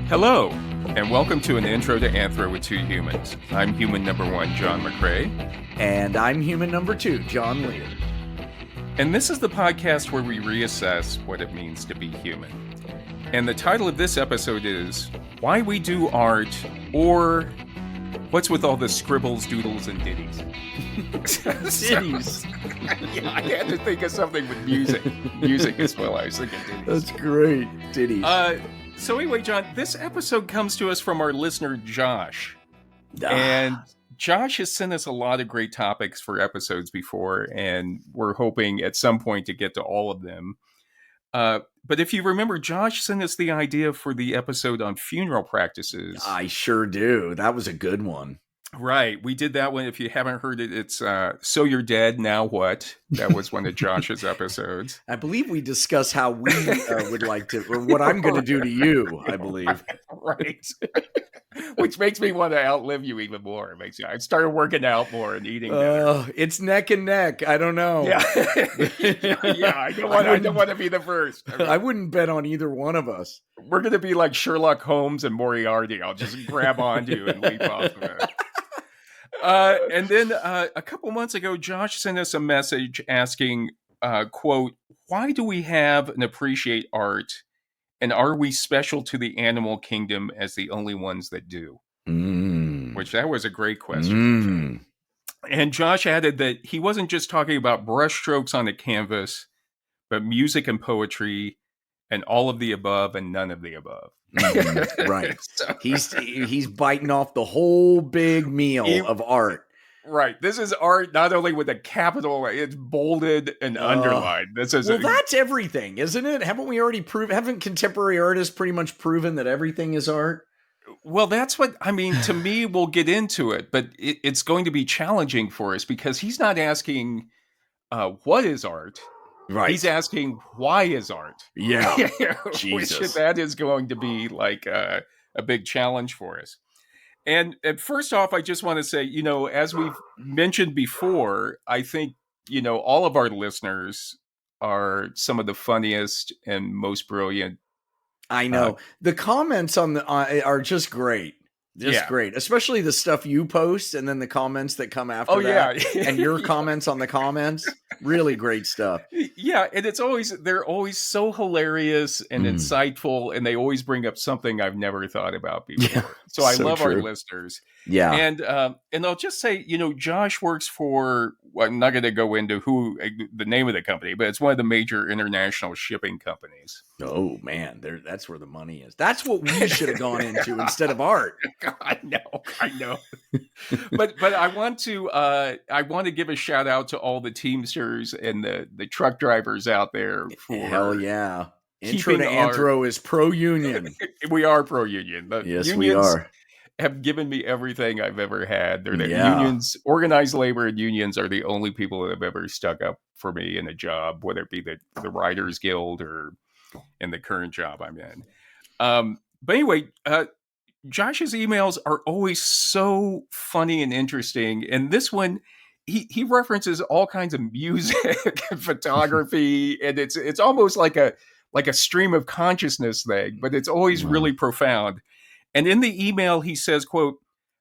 Hello, and welcome to an intro to Anthro with two humans. I'm human number one, John McCray. And I'm human number two, John Lehr. And this is the podcast where we reassess what it means to be human. And the title of this episode is Why We Do Art, or What's with All the Scribbles, Doodles, and Ditties? Ditties. Yeah, I had to think of something with music. Music as well. I was thinking ditties. That's great. Ditties. So anyway, John, this episode comes to us from our listener, Josh. And Josh has sent us a lot of great topics for episodes before, and we're hoping at some point to get to all of them. But if you remember, Josh sent us the idea for the episode on funeral practices. I sure do. That was a good one. Right. We did that one. If you haven't heard it, it's So You're Dead, Now What? That was one of Josh's episodes. I believe we discussed how we would like to, or what I'm going to do to you, I believe. Right. Which makes me want to outlive you even more. It makes I started working out more and eating better. It's neck and neck. I don't know. Yeah. Yeah, I don't want to be the first. I wouldn't bet on either one of us. We're going to be like Sherlock Holmes and Moriarty. I'll just grab onto you and leap off of it. And then a couple months ago, Josh sent us a message asking, quote, why do we have and appreciate art? And are we special to the animal kingdom as the only ones that do? Which that was a great question. And Josh added that he wasn't just talking about brushstrokes on a canvas, but music and poetry and all of the above and none of the above. Right. So, he's biting off the whole big meal of art. Right. This is art not only with a capital, it's bolded and underlined. This is that's everything, isn't it? Haven't we already haven't contemporary artists pretty much proven that everything is art? Well, that's what, I mean, to me, we'll get into it, but it's going to be challenging for us because he's not asking what is art. Right. He's asking why is art? Yeah. Which that is going to be like a big challenge for us. And first off, I just want to say, as we've mentioned before, I think, all of our listeners are some of the funniest and most brilliant. I know. The comments on are just great. Great. Especially the stuff you post and then the comments that come after that. Yeah. And your comments on the comments. Really great stuff. Yeah. And they're always so hilarious and insightful. And they always bring up something I've never thought about before. Yeah, so I love our listeners. Yeah. And I'll just say, Josh works for, I'm not going to go into the name of the company, but it's one of the major international shipping companies. Oh man, that's where the money is. That's what we should have gone into instead of art. I know. but I want to give a shout out to all the Teamsters and the truck drivers out there. Hell yeah. Intro to Anthro is pro-union. We are pro-union. Yes, we are. Have given me everything I've ever had. They're the unions, organized labor and unions are the only people that have ever stuck up for me in a job, whether it be the Writers Guild or in the current job I'm in. But anyway, Josh's emails are always so funny and interesting. And this one, he references all kinds of music and photography, and it's almost like a stream of consciousness thing, but it's always really profound. And in the email, he says, quote,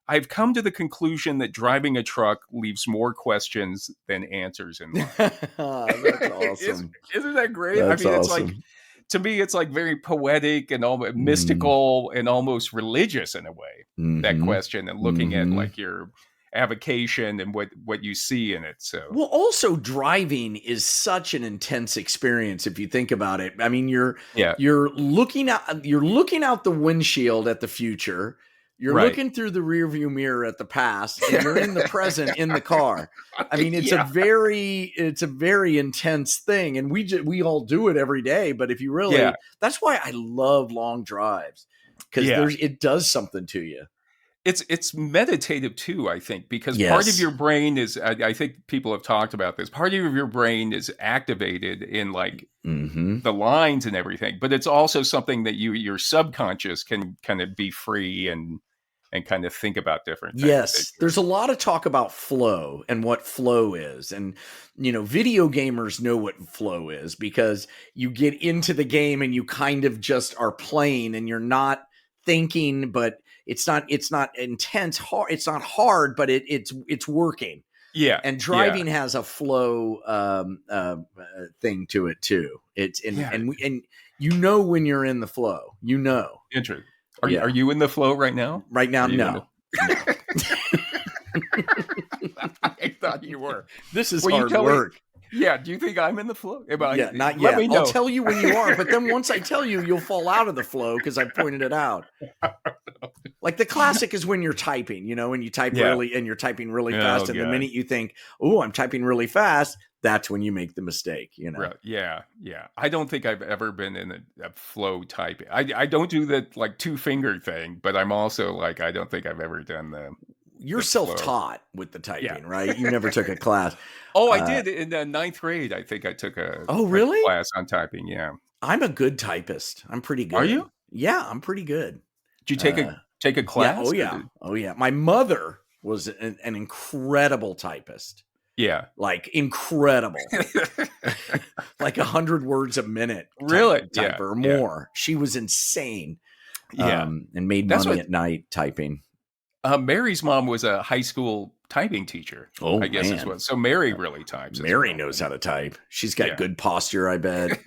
I've come to the conclusion that driving a truck leaves more questions than answers in life. That's awesome. Isn't that great? That's awesome. It's like, to me, it's like very poetic and almost mystical and almost religious in a way, that question, and looking at like your avocation and what you see in it. So, well, also driving is such an intense experience if you think about it. I mean, you're looking out the windshield at the future. You're looking through the rearview mirror at the past, and you're in the present in the car. I mean, it's a very intense thing, and we all do it every day. But if you really, that's why I love long drives, because it does something to you. It's meditative too, I think, because part of your brain is, I think people have talked about this, part of your brain is activated in like the lines and everything, but it's also something that your subconscious can kind of be free and kind of think about different things. Yes, there's a lot of talk about flow and what flow is. And, video gamers know what flow is because you get into the game and you kind of just are playing and you're not thinking, but it's not intense hard. It's not hard, but it's working. Yeah. And driving has a flow thing to it too. It's and you know when you're in the flow, you know. Interesting. Are you in the flow right now? Right now, no. I thought you were. This is hard work. Yeah. Do you think I'm in the flow? Not yet. Let me know. I'll tell you when you are, but then once I tell you, you'll fall out of the flow because I pointed it out. Like the classic is when you're typing, and you type you're typing really fast. And the minute you think, oh, I'm typing really fast, that's when you make the mistake, Right. Yeah. Yeah. I don't think I've ever been in a flow typing. I don't do the like 2-finger thing, but I'm also like, I don't think I've ever done You're self-taught with the typing, right? You never took a class. Oh, I did in the 9th grade. I think I took a class on typing. Yeah. I'm a good typist. I'm pretty good. Are you? Yeah, I'm pretty good. Did you take a class? Yeah. Oh yeah. My mother was an incredible typist. Yeah. Like incredible. Like 100 words a minute. Really? Typer or more. She was insane. Yeah. And made money at night typing. Mary's mom was a high school typing teacher. Oh, I guess as well. So Mary really types. Mary knows how to type. She's got good posture, I bet.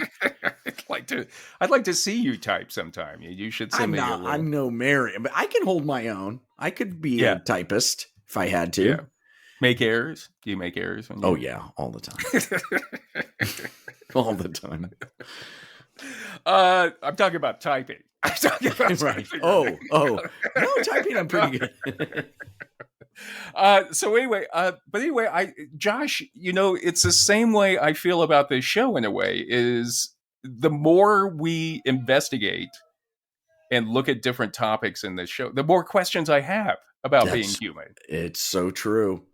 I'd like to see you type sometime. You should send me. I'm no Mary, but I can hold my own. I could be a typist if I had to. Yeah. Make errors? Do you make errors? Oh yeah, all the time. All the time. I'm talking about typing. I'm talking about typing. Oh, no, typing. I'm pretty good. So anyway, Josh, it's the same way I feel about this show in a way. Is the more we investigate and look at different topics in this show, the more questions I have about being human. It's so true.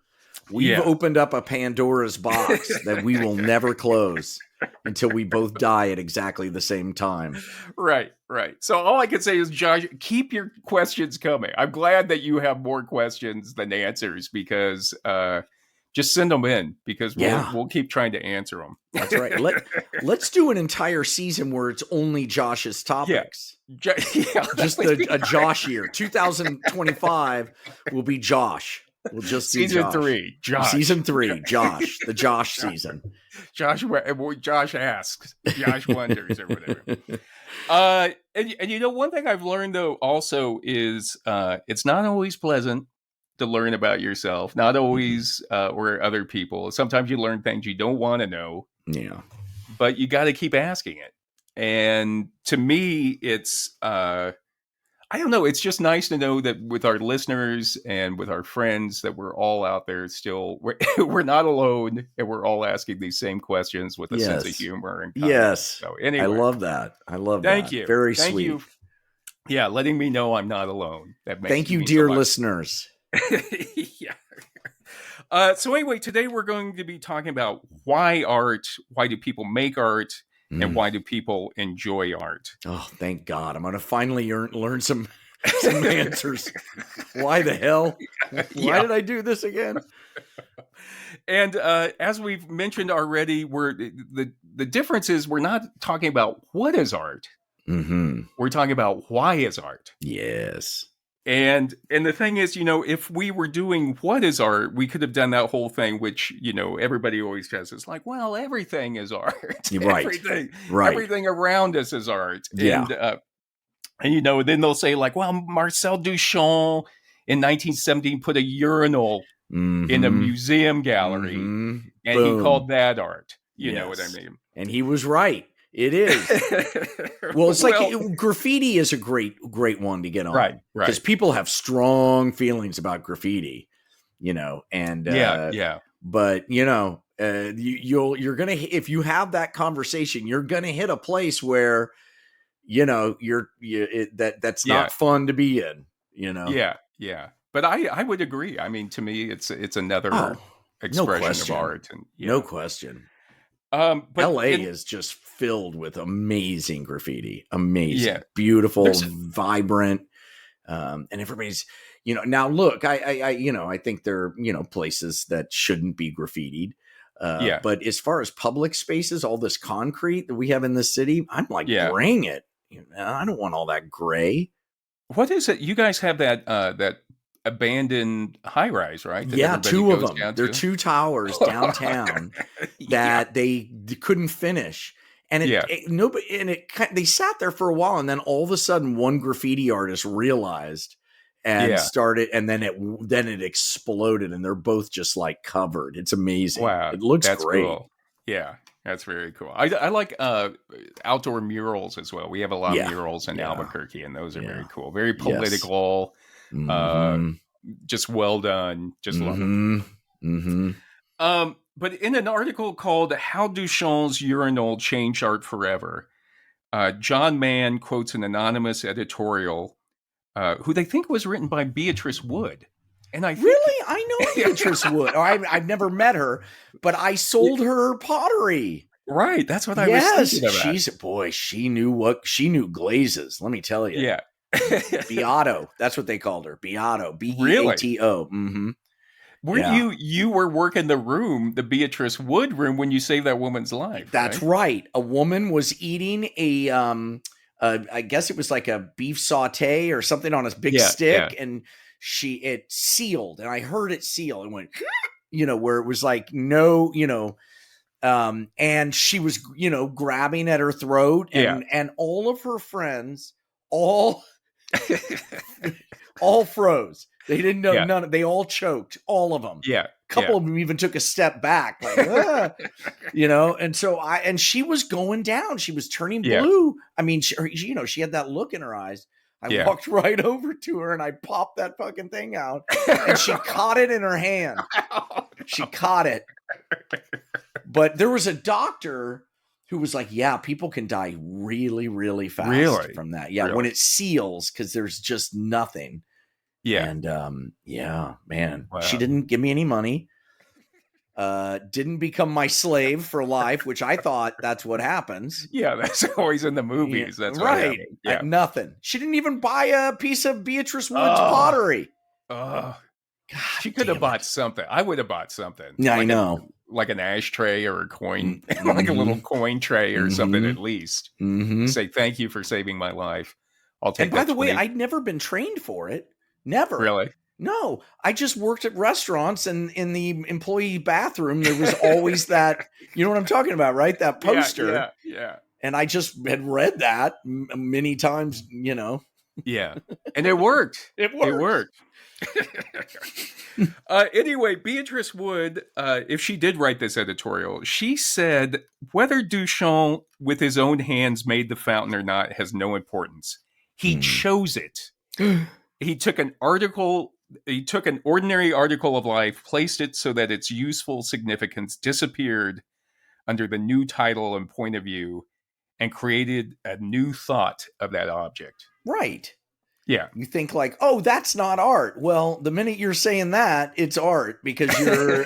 We've opened up a Pandora's box that we will never close until we both die at exactly the same time. Right. So all I can say is, Josh, keep your questions coming. I'm glad that you have more questions than answers because just send them in because we'll keep trying to answer them. That's right. Let's do an entire season where it's only Josh's topics. Just a Josh year. 2025 will be Josh. We'll just see season 3, Josh. Season 3, Josh. The Josh season. Josh asks. Josh wonders or whatever. And one thing I've learned though also is it's not always pleasant to learn about yourself. Not always or other people. Sometimes you learn things you don't want to know. Yeah. But you got to keep asking it. And to me, it's I don't know. It's just nice to know that with our listeners and with our friends that we're all out there still. We're not alone, and we're all asking these same questions with a sense of humor. And yes. So anyway, I love that. Thank you. Very Thank sweet. You. Yeah, letting me know I'm not alone. That makes Thank you, dear listeners. Yeah. So anyway, today we're going to be talking about why art. Why do people make art? And why do people enjoy art? Oh, thank God. I'm going to finally learn some answers. Why the hell? Why did I do this again? And as we've mentioned already, the difference is we're not talking about what is art. Mm-hmm. We're talking about why is art. Yes. And the thing is, if we were doing what is art, we could have done that whole thing, which, everybody always says is like, well, everything is art. Right. Everything around us is art. Yeah. And then they'll say like, well, Marcel Duchamp in 1917 put a urinal in a museum gallery and he called that art. You know what I mean? And he was right. It is. Well, it's like graffiti is a great one to get on. Right. Because people have strong feelings about graffiti, and but you're going to, if you have that conversation, you're going to hit a place where, that's not fun to be in, Yeah. But I would agree. I mean, to me, it's another expression of art. And no question. But LA is just filled with amazing graffiti, beautiful, vibrant, and everybody's, now look, I think there are, places that shouldn't be graffitied. But as far as public spaces, all this concrete that we have in the city, I'm like, bring it. I don't want all that gray. What is it? You guys have that abandoned high rise, right? That Yeah, everybody two of goes them. down There are to? 2 towers downtown that they couldn't finish. And they sat there for a while, and then all of a sudden one graffiti artist realized and started, and then it exploded, and they're both just like covered. It's amazing. Wow, It looks that's great. cool. Yeah, that's very cool. I like outdoor murals as well. We have a lot of murals in Albuquerque, and those are very cool. Very political. Just well done. Just love them. But in an article called "How Duchamp's Urinal Changed Art Forever," John Mann quotes an anonymous editorial who they think was written by Beatrice Wood. And I know Beatrice Wood. I've never met her, but I sold her pottery. Right, that's what I was thinking about. She knew glazes. Let me tell you. Yeah, Beato. That's what they called her. Beato. Beato. Mm-hmm. You were working the Beatrice Wood room when you saved that woman's life? That's right. A woman was eating I guess it was like a beef saute or something on a big stick, and it sealed, and I heard it seal and went, where it was like no, and she was, grabbing at her throat, and all of her friends all froze. They didn't know none. They all choked, all of them. Yeah. A couple of them even took a step back, like, and so and she was going down. She was turning blue. I mean, she had that look in her eyes. I walked right over to her and I popped that fucking thing out, and she caught it in her hand. She caught it. But there was a doctor who was like, yeah, people can die really, really fast from that. Yeah. Really? When it seals, because there's just nothing. Yeah. And man, she didn't give me any money. Didn't become my slave for life, which I thought that's what happens. Yeah, that's always in the movies. That's right. Yeah. Nothing. She didn't even buy a piece of Beatrice Wood's pottery. God, she could have bought something. I would have bought something. Yeah, I know. Like an ashtray or a coin, like a little coin tray or something at least. Say thank you for saving my life. I'll take. And by the way, I'd never been trained for it. Never. Really? No, I just worked at restaurants, and in the employee bathroom, there was always that, you know what I'm talking about, right? That poster. Yeah. And I just had read that many times, Yeah. And it worked. It worked. Anyway, Beatrice Wood, if she did write this editorial, she said, whether Duchamp with his own hands made the fountain or not has no importance. He chose it. He took an ordinary article of life, placed it so that its useful significance disappeared under the new title and point of view, and created a new thought of that object. Right. Yeah. You think like, oh, that's not art. Well, the minute you're saying that, it's art, because you're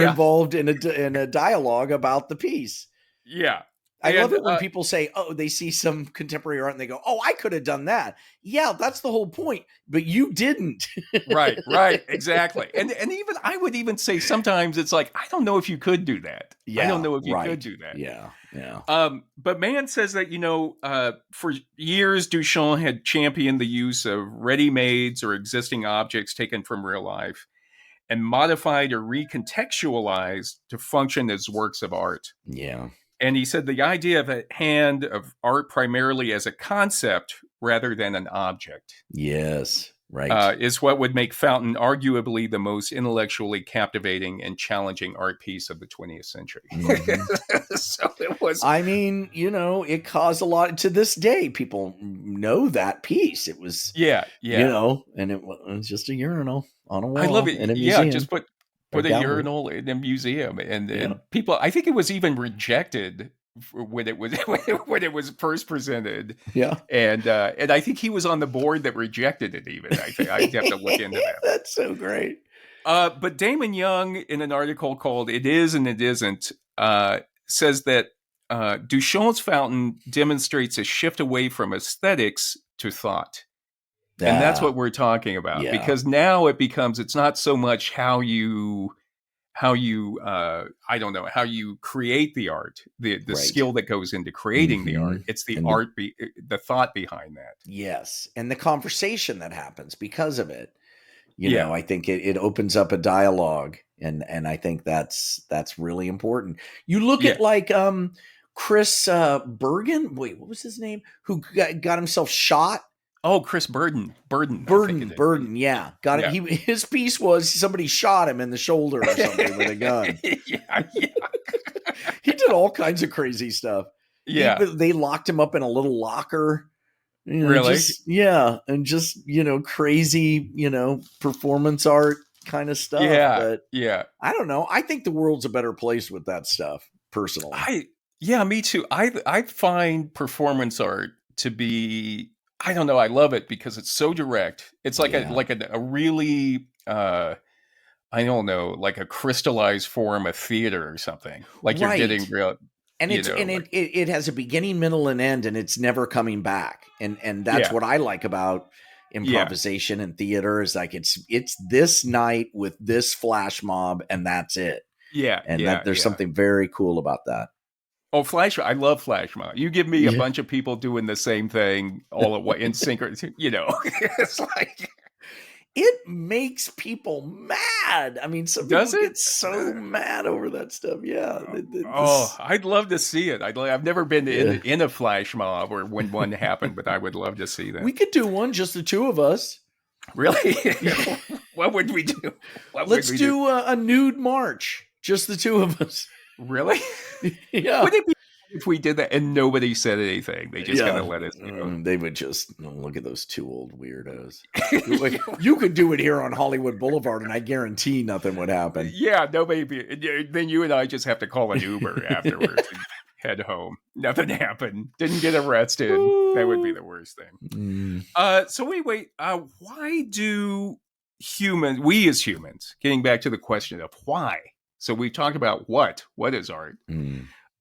involved in a dialogue about the piece. Yeah. I love it when people say, oh, they see some contemporary art and they go, oh, I could have done that. Yeah, that's the whole point. But you didn't. Right. Exactly. And even I would even say sometimes it's like, I don't know if you could do that. Yeah, I don't know if you could do that. Yeah. But Mann says that, for years, Duchamp had championed the use of ready-mades or existing objects taken from real life and modified or recontextualized to function as works of art. Yeah. And he said the idea of a hand of art primarily as a concept rather than an object. Yes, right. Is what would make Fountain arguably the most intellectually captivating and challenging art piece of the 20th century. So it was. I mean, it caused a lot. To this day, people know that piece. It was, and it was just a urinal on a wall. I love it. In a museum. Yeah, just put a urinal in a museum, and people. I think it was even rejected when it was first presented. Yeah, and I think he was on the board that rejected it. Even I'd have to look into that. That's so great. But Damon Young, in an article called "It Is and It Isn't," says that Duchamp's fountain demonstrates a shift away from aesthetics to thought. And that's what we're talking about, because now it's not so much how you how you I don't know, how you create the art, the skill that goes into creating the art. It's the the thought behind that. Yes, and the conversation that happens because of it. You know, I think it opens up a dialogue, and I think that's really important. You look at like Chris Bergen. Wait, what was his name? Who got himself shot? Oh, Chris Burden. Burden. Yeah, got it. His piece was somebody shot him in the shoulder or something with a gun. Yeah. He did all kinds of crazy stuff. Yeah, they locked him up in a little locker. You know, really? And just, crazy, performance art kind of stuff. Yeah, but I don't know. I think the world's a better place with that stuff, personally. Me too. I find performance art to be, I don't know, I love it because it's so direct. It's like a really I don't know, like a crystallized form of theater or something. Like you're getting real. And it has a beginning, middle, and end, and it's never coming back. And that's what I like about improvisation and theater is like it's this night with this flash mob, and that's it. Yeah, and there's something very cool about that. Oh, I love flash mob. You give me a bunch of people doing the same thing all at once in sync. It's like. It makes people mad. I mean, some people get so mad over that stuff. Yeah. I'd love to see it. I've never been in a flash mob or when one happened, but I would love to see that. We could do one, just the two of us. Really? What would we do? Let's do a nude march, just the two of us. Really? Yeah. Would it be if we did that and nobody said anything? They just kind of let us go. They would just look at those two old weirdos. You could do it here on Hollywood Boulevard, and I guarantee nothing would happen. Yeah, nobody. Then you and I just have to call an Uber afterwards and head home. Nothing happened. Didn't get arrested. That would be the worst thing. So wait. Why do we as humans, getting back to the question of why? So we talked about what is art.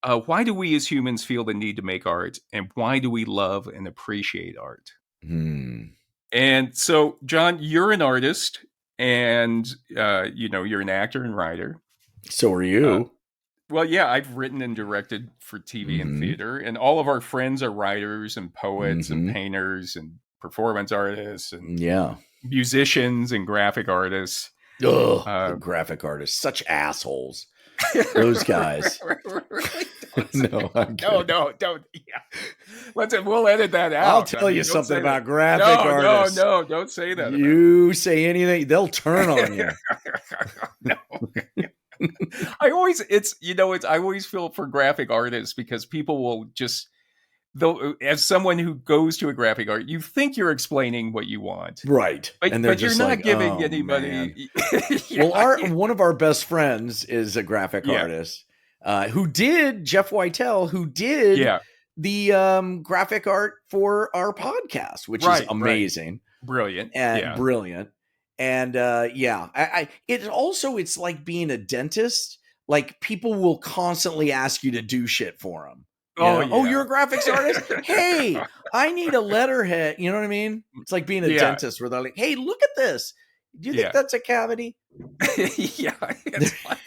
Why do we as humans feel the need to make art, and why do we love and appreciate art? And so, John, you're an artist, and you're an actor and writer. So are you. Well, yeah, I've written and directed for TV and theater, and all of our friends are writers and poets and painters and performance artists and musicians and graphic artists. The graphic artists, such assholes. Those guys. No, don't. Yeah, we'll edit that out. I'll tell you something about graphic artists. No, don't say that. You say anything, they'll turn on you. No. I always feel for graphic artists because people will just. Though, as someone who goes to a graphic art, you think you're explaining what you want, right? But you're not giving anybody. One of our best friends is a graphic artist who did Jeff Whitell, who did the graphic art for our podcast, which is amazing, brilliant, brilliant, and it's like being a dentist. Like people will constantly ask you to do shit for them. You're a graphics artist? Hey, I need a letterhead. You know what I mean? It's like being a dentist where they're like, hey, look at this. Do you think that's a cavity? It's like,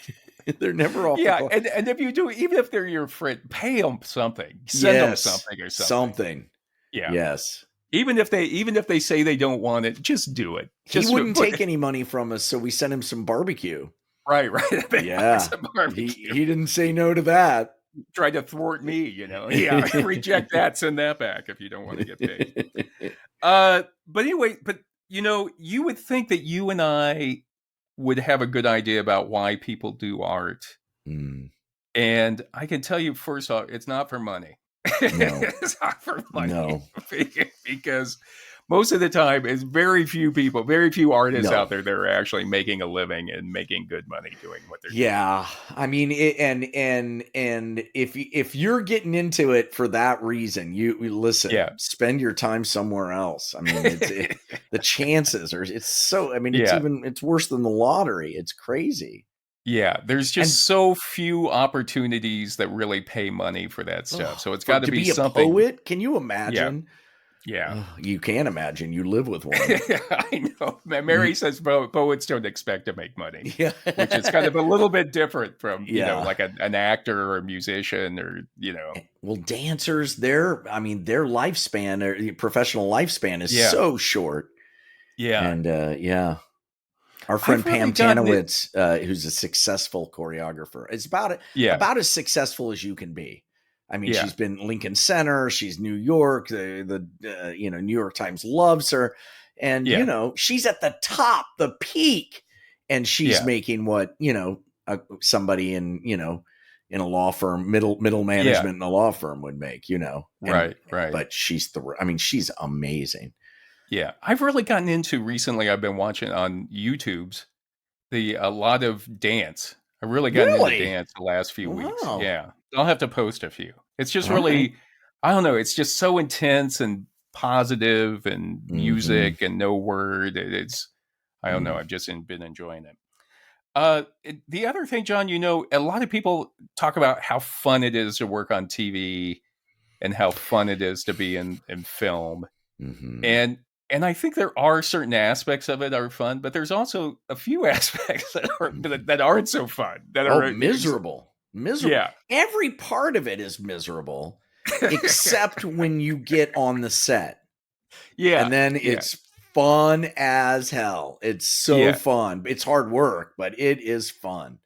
they're never off. And if you do, even if they're your friend, pay them something. Send them something or something. Yeah. Yes. Even if they say they don't want it, just do it. He wouldn't take any money from us, so we sent him some barbecue. Right. Yeah. He didn't say no to that. Try to thwart me, reject that, send that back if you don't want to get paid. But anyway, you would think that you and I would have a good idea about why people do art. And I can tell you, first off, it's not for money. No. It's not for money. No. Because most of the time, it's very few artists out there that are actually making a living and making good money doing what they're doing. Yeah, I mean, and if you're getting into it for that reason, you listen. Spend your time somewhere else. I mean, the chances are it's worse than the lottery. It's crazy. Yeah, there's just so few opportunities that really pay money for that stuff. So it's got to be something. A poet? Can you imagine? Yeah. You can imagine. You live with one. I know. Mary says poets don't expect to make money, Yeah. which is kind of a little bit different from, like an actor or a musician or, Well, dancers, their lifespan, or professional lifespan is so short. Yeah. And our friend Pam Tanowitz, who's a successful choreographer, is about as successful as you can be. I mean, she's been Lincoln Center, she's New York, the New York Times loves her, and she's at the top, the peak, and she's making what somebody in in a law firm, middle management in a law firm would make, Right. But she's she's amazing. Yeah, I've really gotten into recently. I've been watching on YouTube's a lot of dance. I've really gotten into dance the last few weeks. Yeah, I'll have to post a few. It's just really, I don't know. It's just so intense and positive and music and no word. I don't know. I've just been enjoying it. The other thing, John, a lot of people talk about how fun it is to work on TV and how fun it is to be in film. And I think there are certain aspects of it are fun, but there's also a few aspects that aren't so fun. That are miserable. Yeah. Every part of it is miserable, except when you get on the set. Yeah. And then it's fun as hell. It's so fun. It's hard work, but it is fun.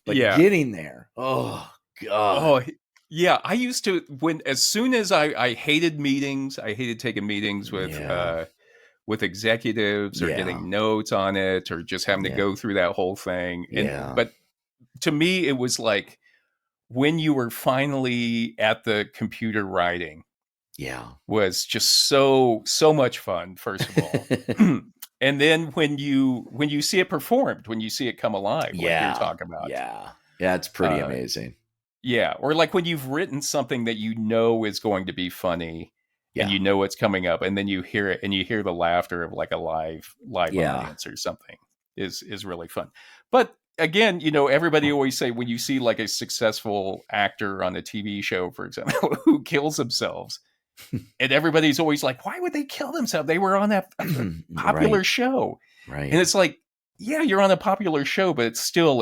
But getting there, oh God. Oh, yeah. I used to, as soon as I hated meetings, I hated taking meetings with executives or getting notes on it or just having to go through that whole thing. But to me, it was like when you were finally at the computer writing. Was just so much fun, first of all. And then when you see it performed, when you see it come alive, like you're talking about. Yeah, it's pretty amazing. Yeah. Or like when you've written something that is going to be funny. And it's coming up, and then you hear it, and you hear the laughter of like a live audience or something is really fun. But again, everybody always say when you see like a successful actor on a TV show, for example, who kills themselves, and everybody's always like, why would they kill themselves? They were on that popular show, right? And it's like, yeah, you're on a popular show, but it's still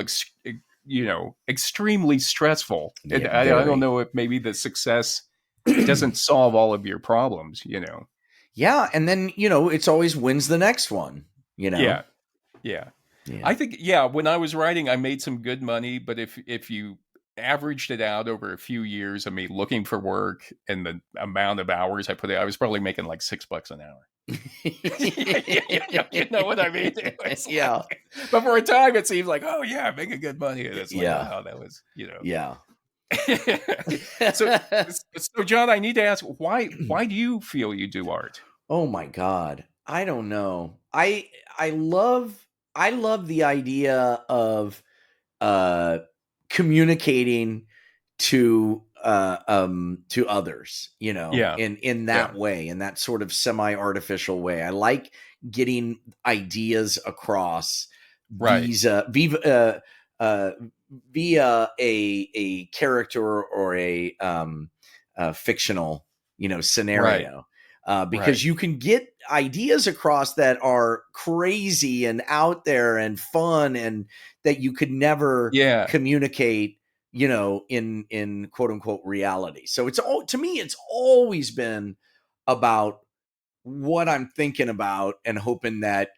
extremely stressful. And I don't know if maybe the success doesn't solve all of your problems, Yeah, and then it's always wins the next one, Yeah. I think when I was writing, I made some good money, but if you averaged it out over a few years of me looking for work and the amount of hours I put in, I was probably making like $6 an hour. You know what I mean? But for a time, it seemed like, oh yeah, I'm making good money. And it's like, wow, that was, So John, I need to ask, why do you feel you do art? Oh my God. I don't know. I love the idea of communicating to others, in that way, in that sort of semi-artificial way. I like getting ideas across via a character or a fictional, scenario. Because you can get ideas across that are crazy and out there and fun and that you could never communicate, in quote unquote reality. So to me, it's always been about what I'm thinking about and hoping that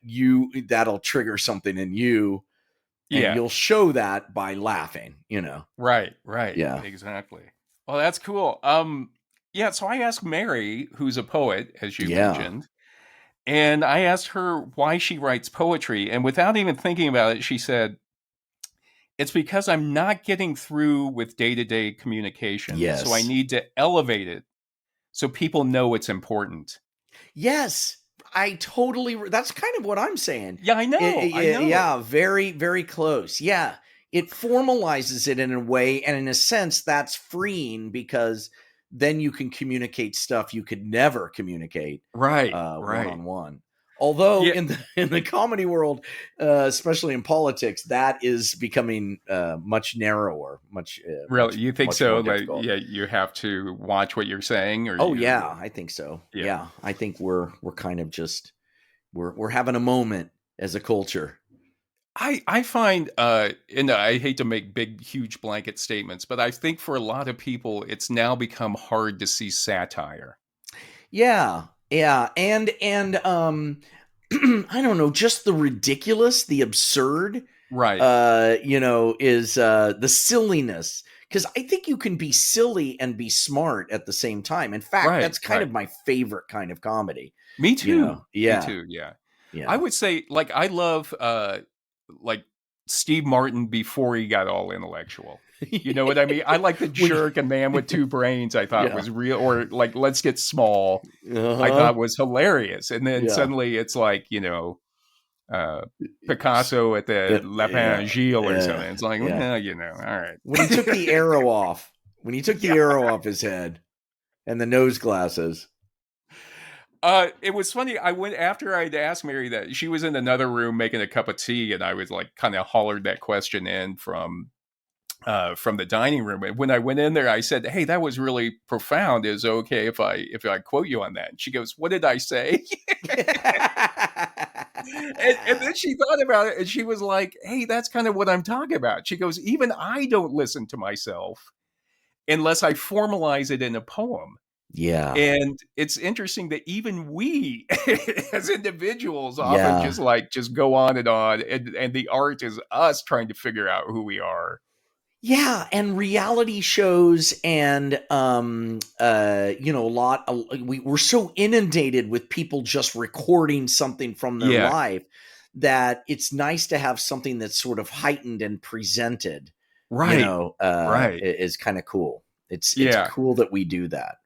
that'll trigger something in you. And you'll show that by laughing, Right. Yeah, exactly. Well, that's cool. So I asked Mary, who's a poet, as you mentioned, and I asked her why she writes poetry. And without even thinking about it, she said, it's because I'm not getting through with day-to-day communication. Yes. So I need to elevate it so people know it's important. Yes. That's kind of what I'm saying. Yeah, I know. I know. Yeah, very, very close. Yeah. It formalizes it in a way, and in a sense, that's freeing because then you can communicate stuff you could never communicate right. one-on-one. Although in the comedy world, especially in politics, that is becoming much narrower, Really, you think so? Like, difficult. you have to watch what you're saying, or I think so. Yeah, I think we're kind of just we're having a moment as a culture. I find, and I hate to make big, huge blanket statements, but I think for a lot of people, it's now become hard to see satire. Yeah, and I don't know, just the ridiculous, the absurd, right? Is the silliness. Because I think you can be silly and be smart at the same time. In fact, that's kind of my favorite kind of comedy. Me too. Yeah. Me too. Yeah. I would say, like, I love like Steve Martin before he got all intellectual. You know what I mean? I like The Jerk and Man with Two Brains. I thought was real, or like Let's Get Small. I thought was hilarious, and then suddenly it's like, Picasso at the Lapin Gilles or something. It's like, well, all right. When he took the arrow off, arrow off his head, and the nose glasses. It was funny. I went after I'd asked Mary that. She was in another room making a cup of tea, and I was like, kind of hollered that question in from the dining room. And when I went in there, I said, "Hey, that was really profound. Is it okay if I quote you on that?" And she goes, "What did I say?" and then she thought about it, and she was like, "Hey, that's kind of what I'm talking about." She goes, "Even I don't listen to myself unless I formalize it in a poem." Yeah. And it's interesting that even we as individuals often just go on, and the art is us trying to figure out who we are. Yeah, and reality shows and we're so inundated with people just recording something from their life that it's nice to have something that's sort of heightened and presented. Right. Is kind of cool. It's cool that we do that.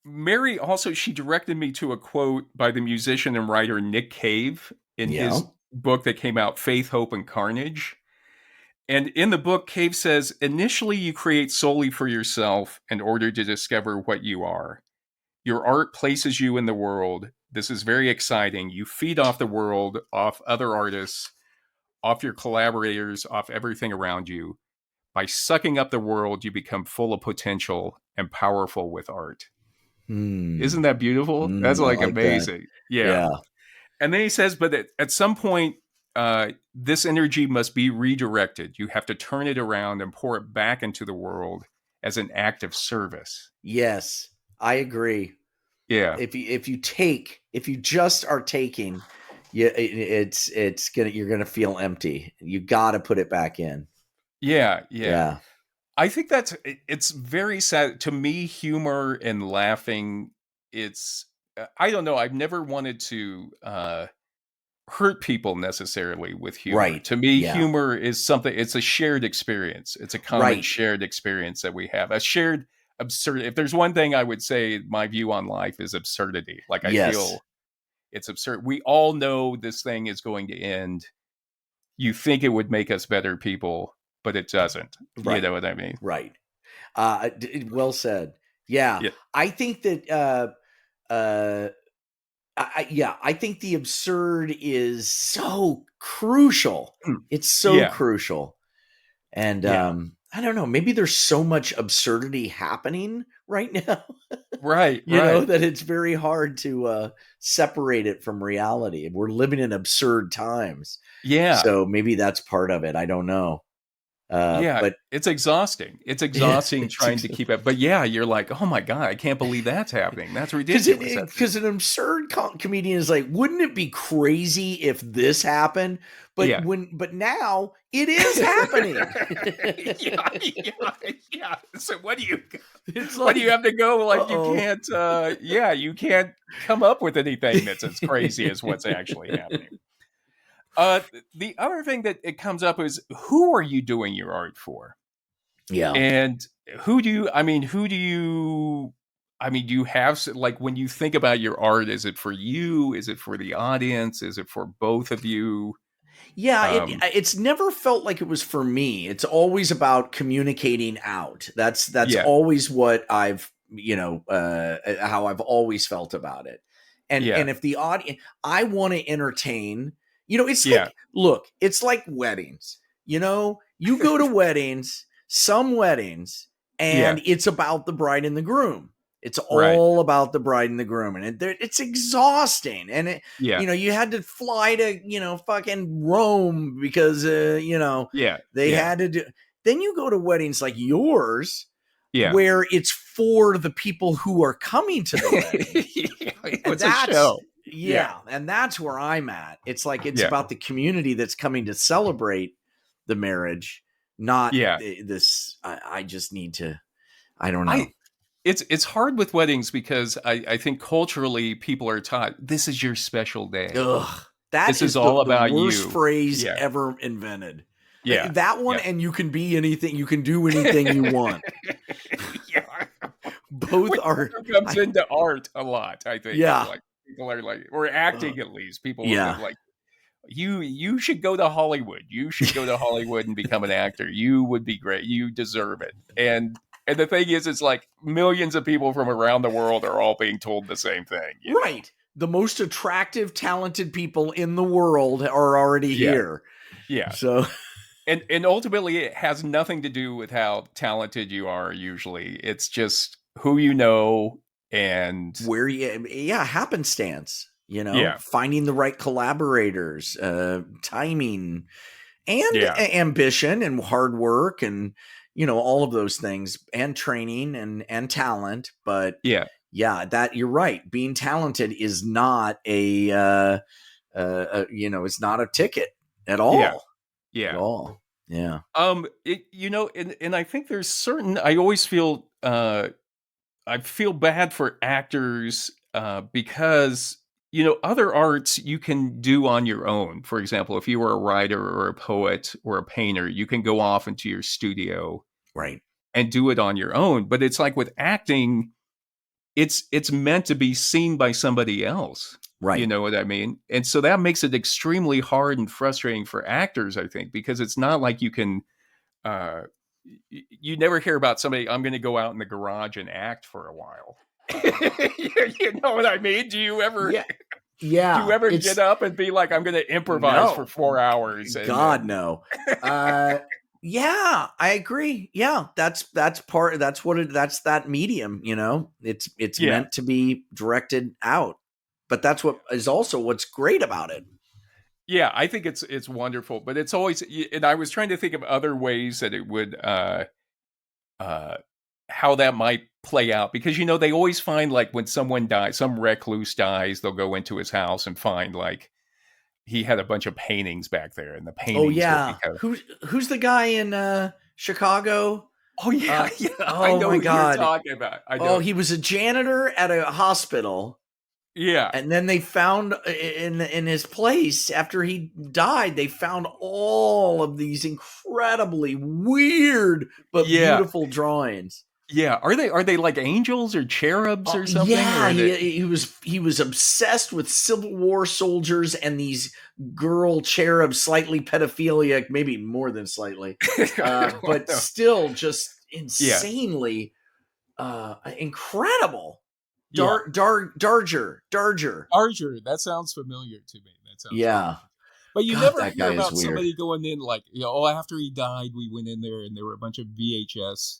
Mary also, she directed me to a quote by the musician and writer Nick Cave in his book that came out, Faith, Hope, and Carnage. And in the book, Cave says, initially you create solely for yourself in order to discover what you are. Your art places you in the world. This is very exciting. You feed off the world, off other artists, off your collaborators, off everything around you. By sucking up the world, you become full of potential and powerful with art. Isn't that beautiful? That's like amazing. Yeah. And then he says, but at some point, this energy must be redirected. You have to turn it around and pour it back into the world as an act of service. Yes, I agree. Yeah. If you just are taking, you're gonna feel empty. You got to put it back in. Yeah. I think it's very sad to me. Humor and laughing. It's, I don't know. I've never wanted to hurt people necessarily with humor. Right. To me, humor is something. It's a shared experience. It's a common shared experience that we have. A shared absurd. If there's one thing I would say, my view on life is absurdity. Like I feel it's absurd. We all know this thing is going to end. You think it would make us better people, but it doesn't. Right. You know what I mean? Right. Well said. Yeah. I think that, I think the absurd is so crucial. It's so crucial. And, I don't know, maybe there's so much absurdity happening right now. Right. You know, that it's very hard to separate it from reality. We're living in absurd times. Yeah. So maybe that's part of it. I don't know. But it's exhausting. It's exhausting trying to keep it. But you're like, oh my God, I can't believe that's happening. That's ridiculous. Because an absurd comedian is like, wouldn't it be crazy if this happened? But but now it is happening. Yeah. So what do you have to go? Like you can't. You can't come up with anything that's as crazy as what's actually happening. The other thing that it comes up is, who are you doing your art for? Yeah. And do you have, like, when you think about your art, is it for you? Is it for the audience? Is it for both of you? Yeah, it's never felt like it was for me. It's always about communicating out. That's always what I've, how I've always felt about it. And if the audience, I want to entertain, it's like, look, it's like weddings, you go to weddings, some weddings, and it's about the bride and the groom. It's all about the bride and the groom, and it's exhausting. And you had to fly to fucking Rome because they had to do. Then you go to weddings like yours, where it's for the people who are coming to the wedding. It's a show. And that's where I'm at. It's like it's about the community that's coming to celebrate the marriage, not this. I just need to. I don't know. It's hard with weddings because I think culturally people are taught this is your special day. Ugh, this is all about the worst phrase ever invented. Yeah, that one, and you can be anything. You can do anything you want. Both are comes into art a lot. I think. Yeah, like people are like, or acting at least. People are like, you should go to Hollywood. You should go to Hollywood and become an actor. You would be great. You deserve it. And the thing is, it's like millions of people from around the world are all being told the same thing. Right. The most attractive, talented people in the world are already here. Yeah. So, and ultimately, it has nothing to do with how talented you are. Usually, it's just who you know and where happenstance. Finding the right collaborators, timing, and ambition, and hard work, and all of those things, and training and talent. But that you're right. Being talented is not it's not a ticket at all. At all. Yeah. And I think there's certain. I always feel I feel bad for actors because other arts you can do on your own. For example, if you were a writer or a poet or a painter, you can go off into your studio, right, and do it on your own. But it's like with acting, it's meant to be seen by somebody else. Right. You know what I mean? And so that makes it extremely hard and frustrating for actors, I think, because it's not like you can you never hear about somebody, I'm going to go out in the garage and act for a while. You know what I mean? Do you ever do you ever get up and be like, I'm going to improvise for 4 hours? No. I agree. Yeah, that's that medium, it's meant to be directed out. But that's what is also what's great about it. Yeah, I think it's wonderful, but it's always, and I was trying to think of other ways that it would how that might play out, because they always find, like, when someone dies, some recluse dies, they'll go into his house and find, like, he had a bunch of paintings back there, and the paintings who's the guy in Chicago? I know who you're talking about. He was a janitor at a hospital. Yeah. And then they found in his place, after he died, they found all of these incredibly weird but beautiful drawings. Yeah, are they like angels or cherubs or something? Yeah, he was obsessed with Civil War soldiers and these girl cherubs, slightly pedophilic, maybe more than slightly, but still just insanely incredible. Darger. That sounds familiar to me. Familiar. But you never hear about somebody going in like, after he died, we went in there and there were a bunch of VHS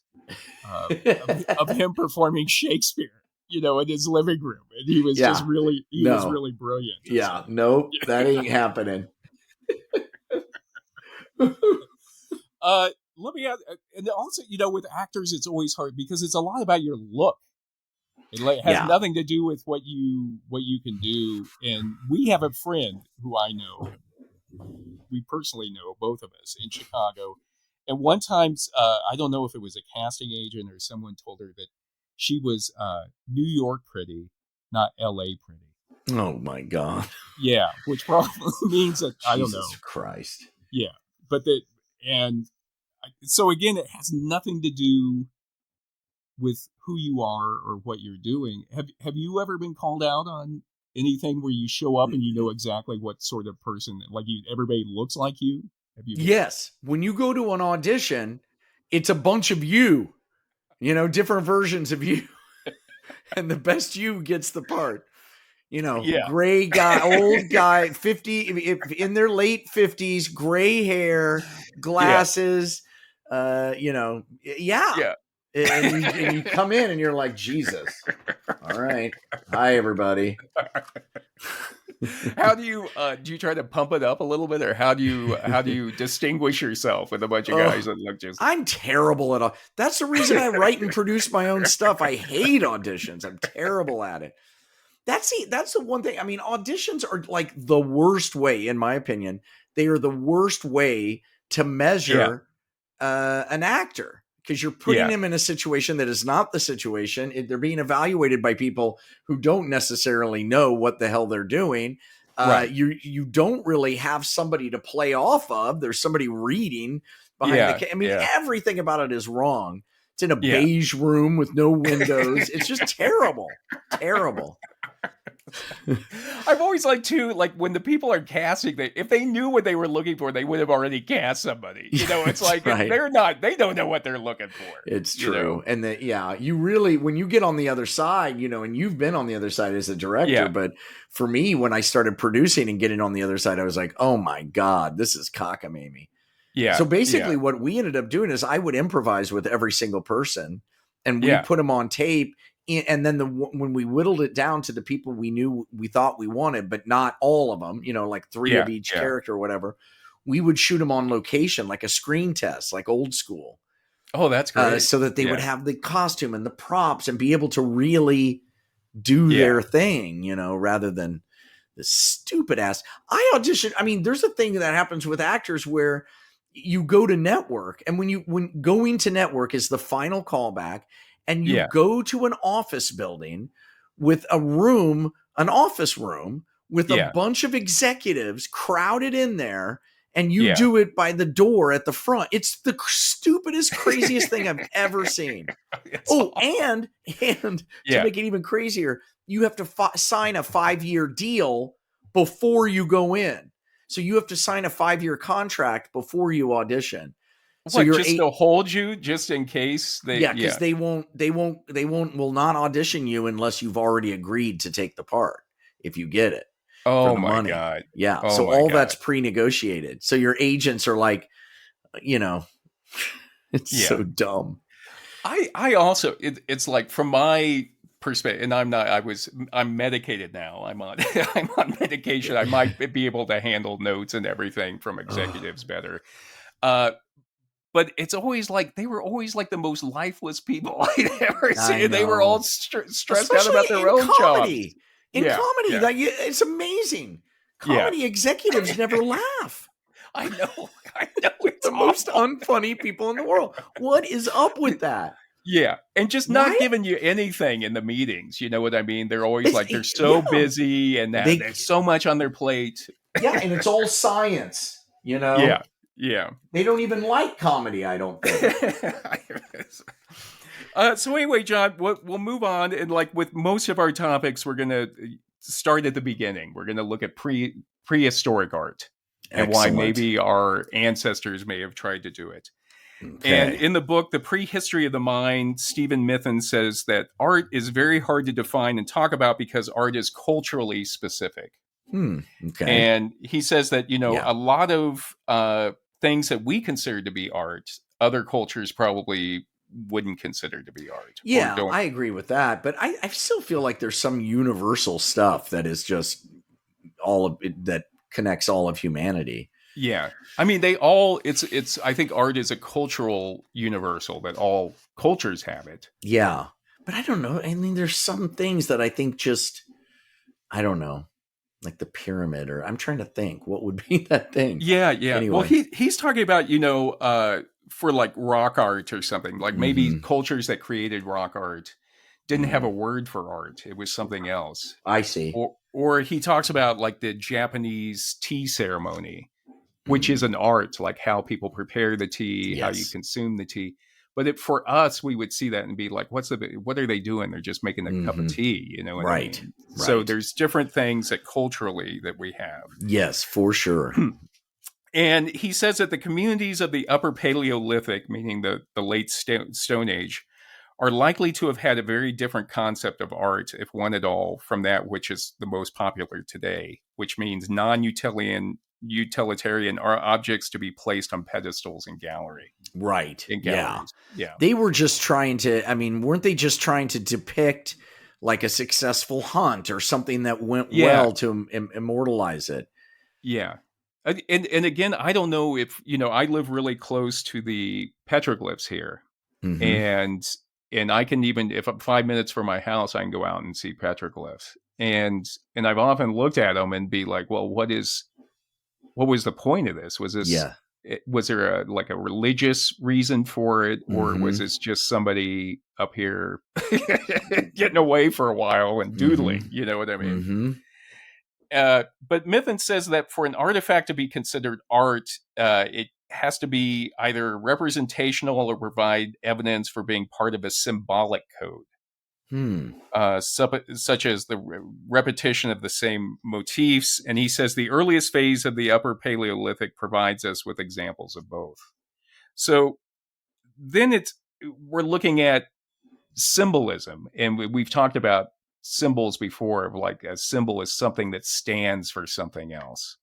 of him performing Shakespeare, in his living room, and he was just really, was really brilliant. Yeah, nope, that ain't happening. Let me add, and also, with actors, it's always hard because it's a lot about your look. It has nothing to do with what you can do. And we have a friend who I know, we personally know, both of us, in Chicago. And one time, I don't know if it was a casting agent or someone told her that she was New York pretty, not LA pretty. Oh my God. Yeah, which probably means that I don't know. Jesus Christ. Yeah, but so again, it has nothing to do with who you are or what you're doing. Have you ever been called out on anything where you show up and you know exactly what sort of person, like, everybody looks like you? Yes. When you go to an audition, it's a bunch of you, different versions of you, and the best you gets the part. Gray guy, old guy, 50, in their late 50s, gray hair, glasses, And you come in and you're like, Jesus. All right. Hi, everybody. How do you try to pump it up a little bit, or how do you distinguish yourself with a bunch of guys that look just? I'm terrible at all. That's the reason I write and produce my own stuff. I hate auditions. I'm terrible at it. That's the one thing. I mean, auditions are like the worst way, in my opinion. They are the worst way to measure an actor, because you're putting them in a situation that is not the situation. They're being evaluated by people who don't necessarily know what the hell they're doing. You don't really have somebody to play off of. There's somebody reading behind everything about it is wrong. It's in a beige room with no windows. It's just terrible. Terrible. I've always liked too, like when the people are casting, if they knew what they were looking for, they would have already cast somebody. It's like they don't know what they're looking for. It's true. And you really, when you get on the other side, and you've been on the other side as a director, but for me, when I started producing and getting on the other side, I was like, oh my God, this is cockamamie. Yeah. So basically what we ended up doing is I would improvise with every single person, and we put them on tape. And then when we whittled it down to the people we thought we wanted, but not all of them, like 3 of each character or whatever, we would shoot them on location, like a screen test, like old school. Oh, that's great. So that they would have the costume and the props and be able to really do their thing, rather than the stupid ass. I audition. I mean, there's a thing that happens with actors where you go to network, and when going to network is the final callback. And you go to an office building with an office room with a bunch of executives crowded in there, and you do it by the door at the front. It's the stupidest, craziest thing I've ever seen. And to make it even crazier, you have to sign a 5-year deal before you go in. So you have to sign a 5-year contract before you audition. So you're just to hold you, just in case they. Yeah, because they will not audition you unless you've already agreed to take the part. If you get it. Oh my God! Yeah. So all that's pre-negotiated. So your agents are like, it's so dumb. I also it's like, from my perspective, and I'm medicated now. I'm on medication. I might be able to handle notes and everything from executives better. But it's always like, they were always like the most lifeless people I'd ever seen. They were all stressed out about their own comedy. jobs. In comedy, like, it's amazing. Comedy executives never laugh. I know. It's the most unfunny people in the world. What is up with that? Yeah. And just not giving you anything in the meetings. You know what I mean? They're always like, they're so busy, and there's so much on their plate. Yeah. And it's all science, Yeah. Yeah. They don't even like comedy, I don't think. So anyway, John, we'll move on. And like with most of our topics, we're going to start at the beginning. We're going to look at prehistoric art and why maybe our ancestors may have tried to do it. Okay. And in the book, The Prehistory of the Mind, Stephen Mithen says that art is very hard to define and talk about because art is culturally specific. Okay. And he says that, a lot of things that we consider to be art, other cultures probably wouldn't consider to be art. Yeah, I agree with that. But I still feel like there's some universal stuff that is just all of it, that connects all of humanity. Yeah. I mean, I think art is a cultural universal that all cultures have it. Yeah. But I don't know. I mean, there's some things that I think I don't know. Like the pyramid, or I'm trying to think what would be that thing. Yeah. Anyway. Well, he's talking about, for like rock art or something, like maybe cultures that created rock art didn't have a word for art. It was something else. I see. Or he talks about like the Japanese tea ceremony, which is an art, like how people prepare the tea, how you consume the tea. But for us, we would see that and be like, what are they doing? They're just making a cup of tea, what I mean? So there's different things that culturally that we have. Yes, for sure. And he says that the communities of the Upper Paleolithic, meaning the late Stone Age, are likely to have had a very different concept of art, if one at all, from that which is the most popular today, which means utilitarian are objects to be placed on pedestals in galleries. Yeah. Yeah. They were just trying to, weren't they just trying to depict like a successful hunt or something that went well to immortalize it? Yeah. And again, I don't know if, I live really close to the petroglyphs here. Mm-hmm. And I can even, if I'm 5 minutes from my house, I can go out and see petroglyphs. And I've often looked at them and be like, well, what was the point of this? Was this, was there a religious reason for it? Or was this just somebody up here getting away for a while and doodling? You know what I mean? But Mithen says that for an artifact to be considered art, it has to be either representational or provide evidence for being part of a symbolic code. Such as the repetition of the same motifs. And he says the earliest phase of the Upper Paleolithic provides us with examples of both. So then we're looking at symbolism. And we've talked about symbols before, of like a symbol is something that stands for something else.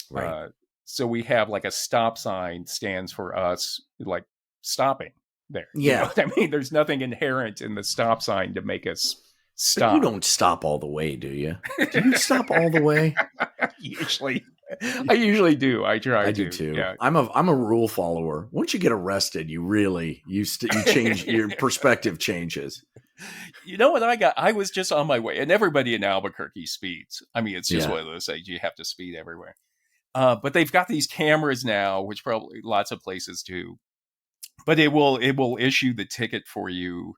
Right. So we have like a stop sign stands for us, like stopping there. Yeah. You know what I mean? There's nothing inherent in the stop sign to make us stop. But you don't stop all the way, do you? Do you stop all the way? I usually do. I try I do too. Yeah. I'm a rule follower. Once you get arrested, you change, your perspective changes. You know what I got? I was just on my way, and everybody in Albuquerque speeds. I mean, it's just one of those things. You have to speed everywhere. But they've got these cameras now, which probably lots of places do. But it will issue the ticket for you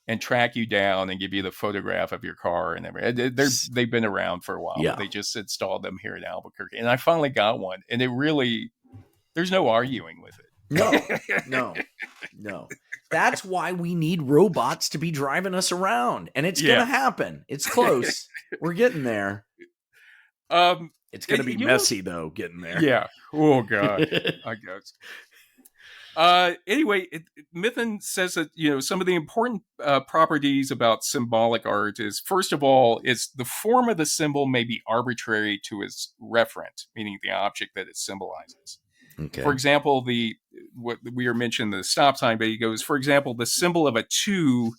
and track you down and give you the photograph of your car and everything. They've been around for a while. Yeah. But they just installed them here in Albuquerque, and I finally got one. And there's no arguing with it. No. That's why we need robots to be driving us around, and it's gonna happen. It's close. We're getting there. It's gonna be messy though, getting there. Yeah. Oh God. I guess. Anyway, Mithen says that some of the important properties about symbolic art is, first of all, is the form of the symbol may be arbitrary to its referent, meaning the object that it symbolizes. Okay. For example, what we are mentioning the stop sign, but he goes, for example, the symbol of a 2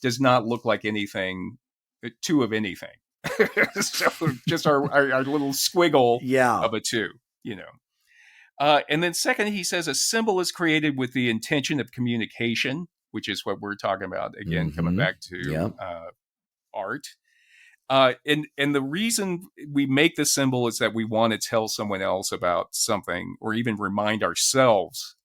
does not look like anything, a 2 of anything. So just our little squiggle of a 2, and then second, he says a symbol is created with the intention of communication, which is what we're talking about again, coming back to art. And the reason we make the symbol is that we want to tell someone else about something, or even remind ourselves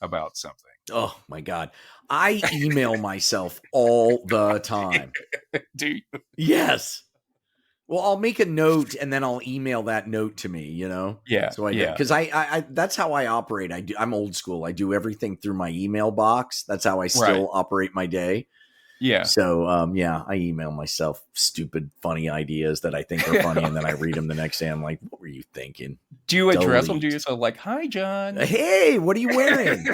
about something. Oh my God. I email myself all the time. Do you? Yes. Well, I'll make a note and then I'll email that note to me, Yeah. So because I that's how I operate. I'm old school. I do everything through my email box. That's how I still operate my day. Yeah. So, I email myself stupid, funny ideas that I think are funny. And then I read them the next day. I'm like, what were you thinking? Do you address them to yourself like, hi, John? Hey, what are you wearing?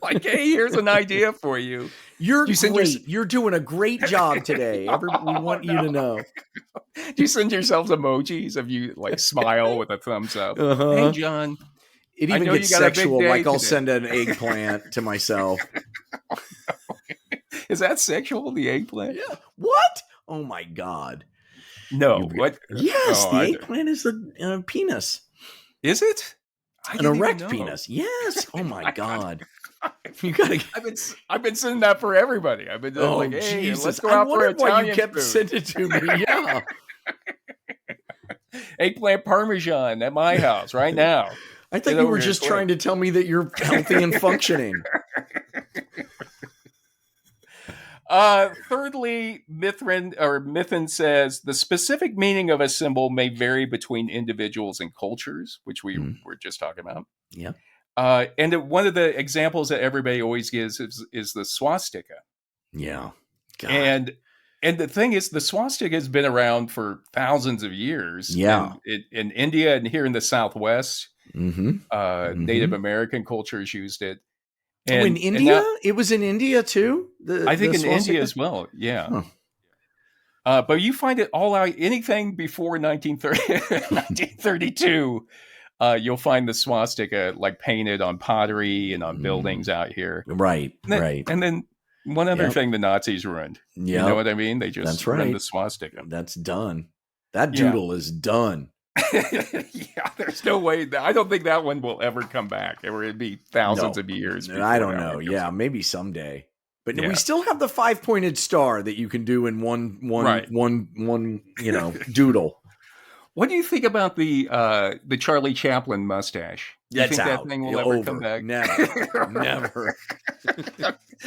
Like, hey, here's an idea for you. You're great. You're doing a great job today. We want you to know. Do you send yourselves emojis of you like smile with a thumbs up? Hey, John. It even gets sexual. Like I'll send an eggplant to myself. Is that sexual, the eggplant? Yeah. What? Oh my God. No. What? Yes, the eggplant is a penis. Is it? An erect penis. Yes. Oh my God. You gotta. I've been sending that for everybody. I've been like, hey, Jesus. Let's go out for Italian why you kept food. Sending it to me. Yeah. Eggplant parmesan at my house right now. I thought you were just trying to tell me that you're healthy and functioning. Thirdly, Mithen says the specific meaning of a symbol may vary between individuals and cultures, which we were just talking about. Yeah. And one of the examples that everybody always gives is the swastika. Yeah. God. And the thing is, the swastika has been around for thousands of years. Yeah. In India and here in the Southwest, Native American cultures used it. In India? It was in India too? I think in India as well, yeah. Huh. But you find it all out, anything before 1932, you'll find the swastika like painted on pottery and on buildings out here. Right, right. And then one other thing the Nazis ruined. You know what I mean? They just ruined the swastika. That's done. That doodle is done. Yeah, there's no way. I don't think that one will ever come back. It'd be thousands of years. I don't know. Yeah, maybe someday. But we still have the 5-pointed star that you can do in one doodle. What do you think about the Charlie Chaplin mustache? Do you think that thing will ever come back? Never.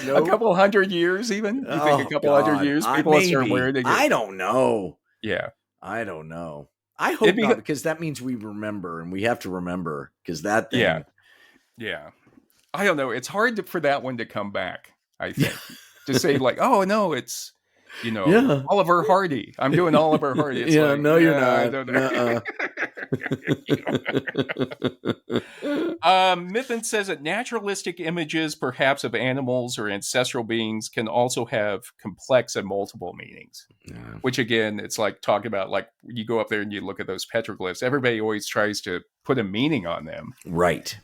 A couple hundred years, even? You think a couple hundred years people will start wearing it? I don't know. Yeah. I don't know. I hope not, because that means we remember, and we have to remember, because that thing. Yeah. I don't know. It's hard for that one to come back, I think. To say like, oh, no, it's, Oliver Hardy. I'm doing Oliver Hardy. It's you're not. I don't know. Mithen says that naturalistic images, perhaps of animals or ancestral beings, can also have complex and multiple meanings. Yeah. Which again, it's like talking about like you go up there and you look at those petroglyphs. Everybody always tries to put a meaning on them, right?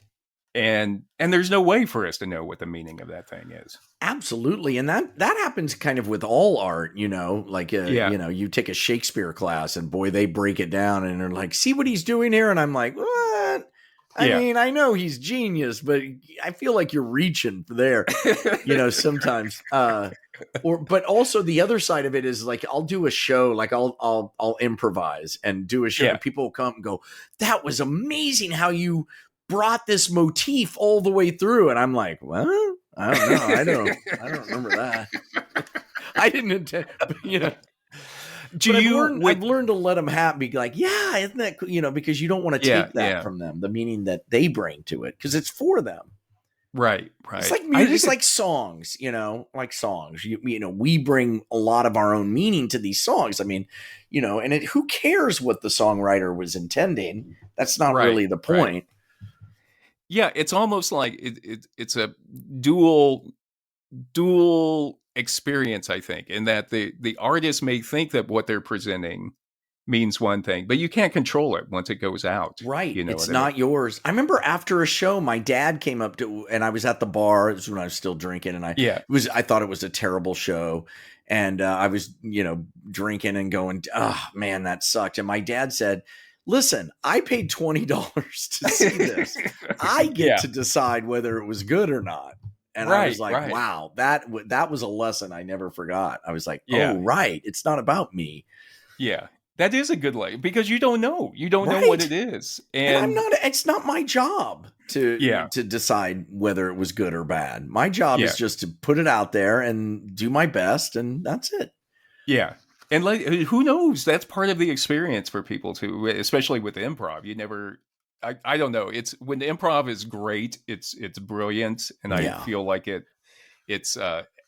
And there's no way for us to know what the meaning of that thing is. Absolutely. And that happens kind of with all art, like, you take a Shakespeare class and boy, they break it down and they're like, see what he's doing here. And I'm like, what? I mean, I know he's genius, but I feel like you're reaching there, sometimes, but also the other side of it is like, I'll do a show, like I'll improvise and do a show and people will come and go, that was amazing how you brought this motif all the way through. And I'm like, well, I don't know. I don't remember that. I didn't intend, I've learned to let them be like, yeah, isn't that cool? Because you don't want to take that from them, the meaning that they bring to it, because it's for them. Right. It's like music, it's like songs, like songs. We bring a lot of our own meaning to these songs. I mean, and who cares what the songwriter was intending? That's not really the point. Right. Yeah, it's almost like it's a dual experience, I think, in that the artist may think that what they're presenting means one thing, but you can't control it once it goes out. Right. It's not yours. I remember after a show, my dad came up and I was at the bar. It was when I was still drinking, and I thought it was a terrible show. And I was, drinking and going, oh man, that sucked. And my dad said, listen, I paid $20 to see this. I get to decide whether it was good or not. And I was like, wow, that was a lesson I never forgot. I was like, oh, right. It's not about me. Yeah. That is a good lesson, because you don't know. You don't know what it is. And it's not my job to decide whether it was good or bad. My job is just to put it out there and do my best, and that's it. Yeah. And like, who knows? That's part of the experience for people too, especially with improv. You never, I don't know. It's when the improv is great, it's brilliant, and I feel like it's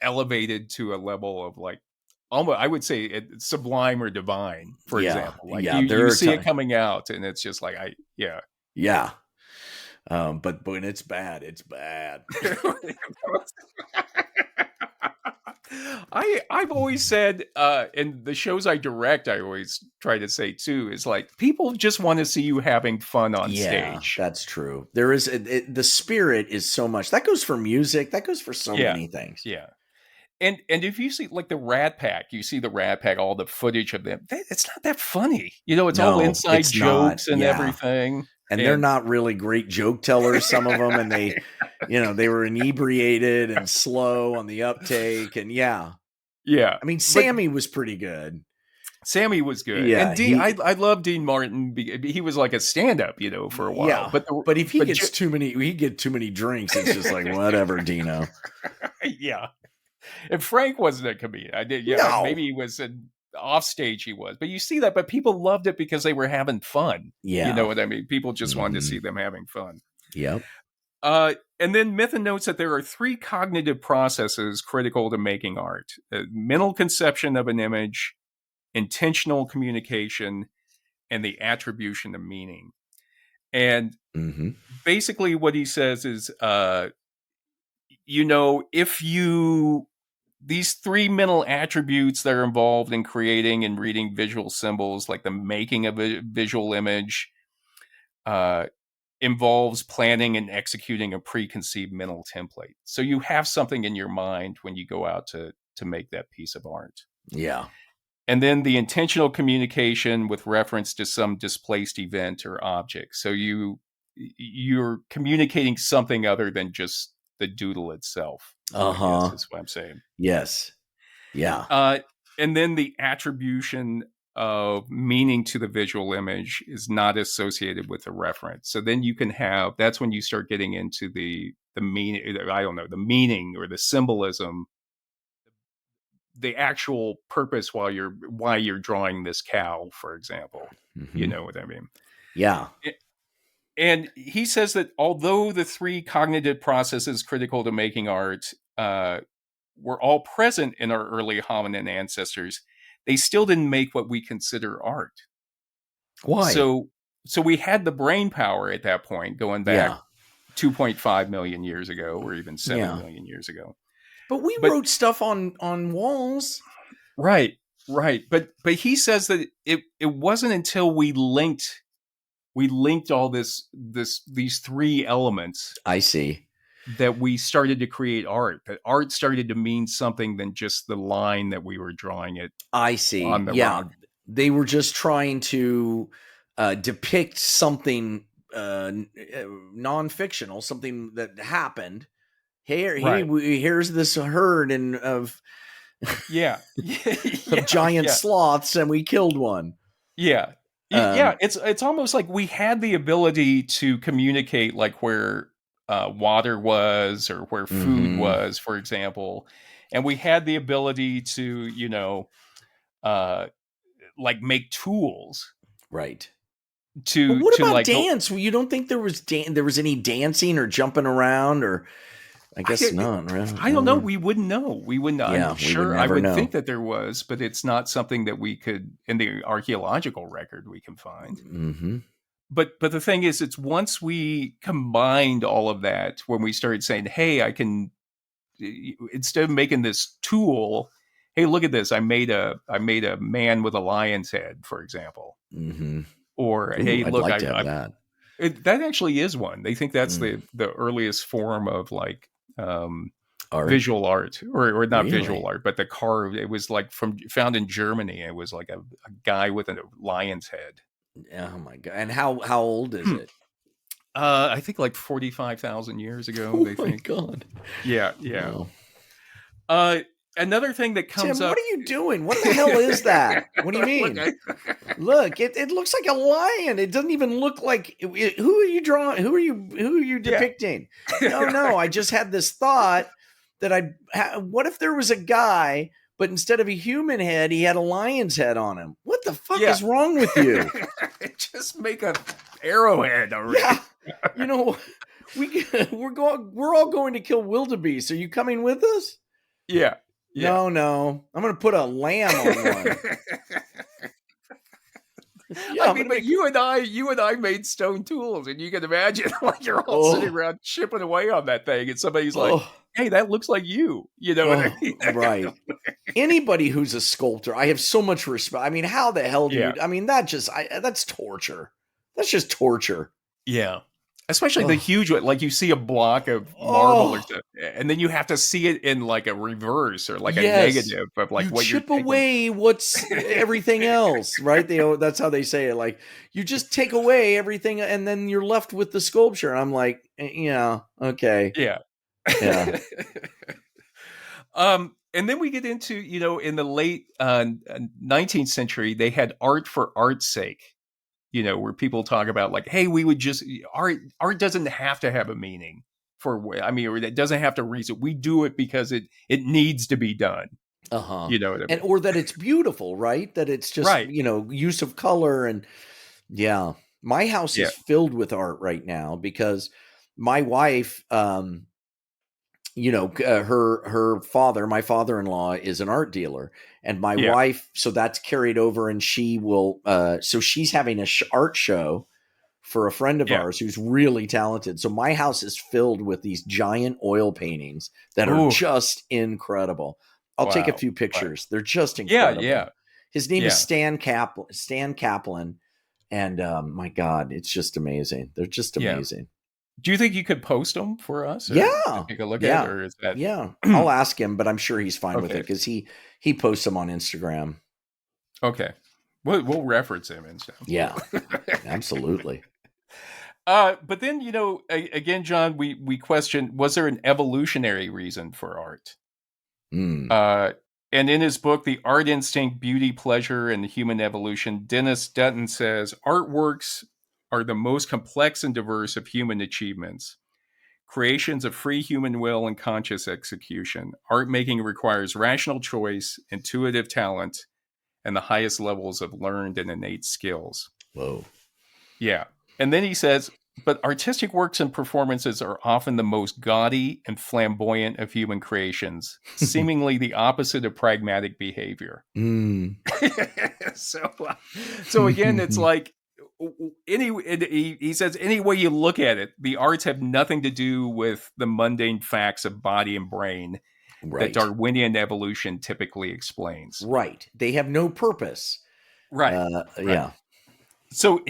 elevated to a level of like almost, I would say, it's sublime or divine. For example, like you see it coming out, and it's just like but when it's bad, it's bad. I've always said, in the shows I direct, I always try to say too, is like, people just want to see you having fun on stage. That's true. There is the spirit is so much that goes for music. That goes for so many things. Yeah. And if you see like the Rat Pack, all the footage of them, it's not that funny. It's all inside jokes and everything. And they're not really great joke tellers, some of them. And they, they were inebriated and slow on the uptake. And yeah. I mean, Sammy was pretty good. Sammy was good. Yeah. And I love Dean Martin. He was like a stand-up, for a while. Yeah. But if he gets too many drinks, it's just like, whatever, Dino. Yeah. And Frank wasn't a comedian. No. Maybe he was off stage, he was. But you see that, but people loved it because they were having fun. Yeah. You know what I mean? People just wanted to see them having fun. Yep. And then Mithen notes that there are 3 cognitive processes critical to making art: mental conception of an image, intentional communication, and the attribution of meaning. And basically what he says is, if these three mental attributes that are involved in creating and reading visual symbols, like the making of a visual image, involves planning and executing a preconceived mental template. So you have something in your mind when you go out to make that piece of art. Yeah. And then the intentional communication with reference to some displaced event or object. So you're communicating something other than just the doodle itself. I guess is what I'm saying. Yes. Yeah. And then the attribution of meaning to the visual image is not associated with the reference. So then you can that's when you start getting into the meaning, I don't know, the meaning or the symbolism, the actual purpose why you're drawing this cow, for example. Mm-hmm. You know what I mean? Yeah. And he says that although the three cognitive processes critical to making art were all present in our early hominin ancestors, they still didn't make what we consider art. Why? So we had the brain power at that point, going back 2.5 million years ago, or even 7 million years ago. But we wrote stuff on walls. Right. But he says that it wasn't until we linked all these three elements. I see. That we started to create art. That art started to mean something than just the line that we were drawing it. I see. On the rock. They were just trying to depict something non-fictional, something that happened. Here's this herd of giant sloths, and we killed one. Yeah. It's almost like we had the ability to communicate, like where water was or where food was, for example, and we had the ability to like make tools, right? But what about dance? You don't think there was any dancing or jumping around, or I guess not, right? I don't know. We wouldn't know. We wouldn't. Yeah, I'm sure. I would think that there was, but it's not something that we could, in the archaeological record, we can find. Mm-hmm. But the thing is, it's once we combined all of that, when we started saying, "Hey, I can," instead of making this tool, "Hey, look at this! I made a man with a lion's head," for example. Mm-hmm. Or hey, I'd look, like to have that. That actually is one. They think that's the earliest form of like art? Visual art, or not visual art, but the carved. It was like found in Germany. It was like a guy with a lion's head. Oh my god! And how old is it? I think like 45,000 years ago. Oh they my think. God! Yeah. Wow. Another thing that comes Tim, up. What are you doing? What the hell is that? What do you mean? Look, it looks like a lion. It doesn't even look like. Who are you drawing? Who are you depicting? Yeah. No. I just had this thought that what if there was a guy, but instead of a human head, he had a lion's head on him? What the fuck is wrong with you? Just make a arrowhead already. Yeah. We're all going to kill wildebeest. Are you coming with us? Yeah. No. I'm going to put a lamb on one. I mean, but you and I made stone tools, and you can imagine like you're all sitting around chipping away on that thing, and somebody's like, "Hey, that looks like you." You know what I mean? Right. Anybody who's a sculptor, I have so much respect. I mean, how the hell do you? I mean, that's torture. That's just torture. Yeah. Especially the huge one, like you see a block of marble, and then you have to see it in like a reverse or like a negative of like what you're chip away what's everything else, right? That's how they say it. Like you just take away everything, and then you're left with the sculpture. And I'm like, yeah, okay, yeah. And then we get into in the late 19th century, they had art for art's sake. Where people talk about like, hey, we would just art doesn't have to have a meaning or it doesn't have to reason. We do it because it needs to be done. You know what I mean? And or that it's beautiful, right? That it's just use of color and my house is filled with art right now because my wife, her father, my father-in-law, is an art dealer, and my wife, so that's carried over, and she will. So she's having a art show for a friend of ours who's really talented. So my house is filled with these giant oil paintings that are just incredible. I'll take a few pictures. They're just incredible. Yeah. His name is Stan Kaplan. And my God, it's just amazing. They're just amazing. Do you think you could post them for us? Yeah. Take a look at it, or is that... Yeah. I'll ask him, but I'm sure he's fine with it because he posts them on Instagram. Okay. We'll reference him and stuff. Yeah, absolutely. But then, again, John, we question, was there an evolutionary reason for art? And in his book, The Art Instinct, Beauty, Pleasure, and the Human Evolution, Dennis Dutton says, artworks are the most complex and diverse of human achievements. Creations of free human will and conscious execution. Art making requires rational choice, intuitive talent, and the highest levels of learned and innate skills. Whoa. Yeah. And then he says, but artistic works and performances are often the most gaudy and flamboyant of human creations, seemingly the opposite of pragmatic behavior. So again, it's like, he says, any way you look at it, the arts have nothing to do with the mundane facts of body and brain that Darwinian evolution typically explains. Right. They have no purpose. Right. Yeah. So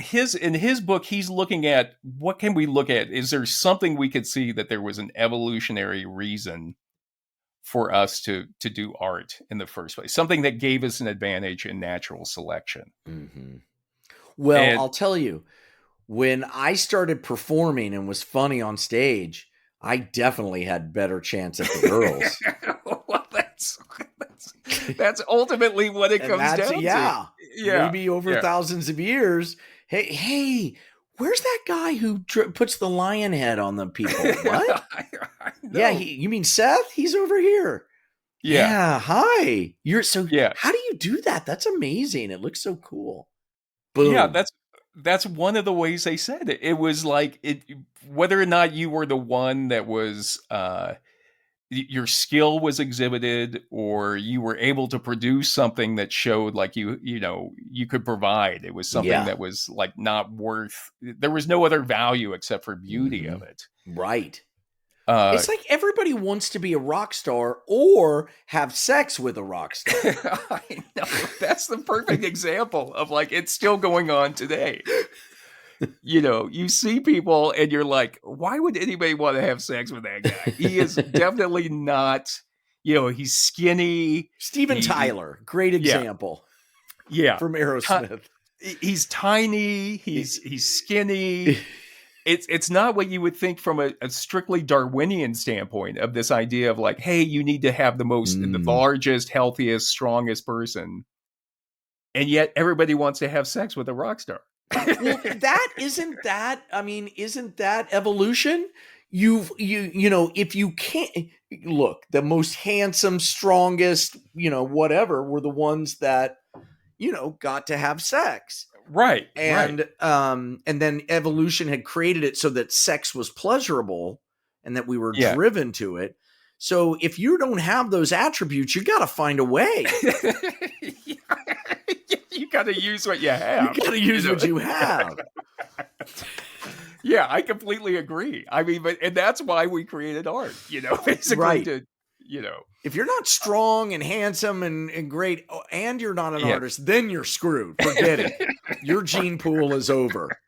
in his book, he's looking at, what can we look at? Is there something we could see that there was an evolutionary reason for us to do art in the first place? Something that gave us an advantage in natural selection. Mm-hmm. Well, I'll tell you, when I started performing and was funny on stage, I definitely had better chance at the girls. Well, that's ultimately what it comes down to. Yeah. Maybe over thousands of years. Hey, where's that guy who puts the lion head on the people? What? I know. Yeah, you mean Seth? He's over here. Yeah. Hi. How do you do that? That's amazing. It looks so cool. Boom. Yeah, that's one of the ways they said it. It was like whether or not you were the one that was your skill was exhibited, or you were able to produce something that showed like you could provide. It was something that was like not worth. There was no other value except for beauty of it. Right. It's like everybody wants to be a rock star or have sex with a rock star. I know. That's the perfect example of like, it's still going on today. You see people and you're like, why would anybody want to have sex with that guy? He is definitely not, he's skinny. Steven Tyler, great example. Yeah. From Aerosmith. He's tiny. He's skinny. It's not what you would think from a strictly Darwinian standpoint of this idea of like, hey, you need to have the largest, healthiest, strongest person. And yet everybody wants to have sex with a rock star. Well, isn't that evolution? If you can't look, the most handsome, strongest, whatever were the ones that, got to have sex. Right. And then evolution had created it so that sex was pleasurable and that we were driven to it. So if you don't have those attributes, you got to find a way. You got to use what you have. You got to use what you have. Yeah, I completely agree. I mean, and that's why we created art, basically to, if you're not strong and handsome and great and you're not an artist, then you're screwed. Forget it. Your gene pool is over.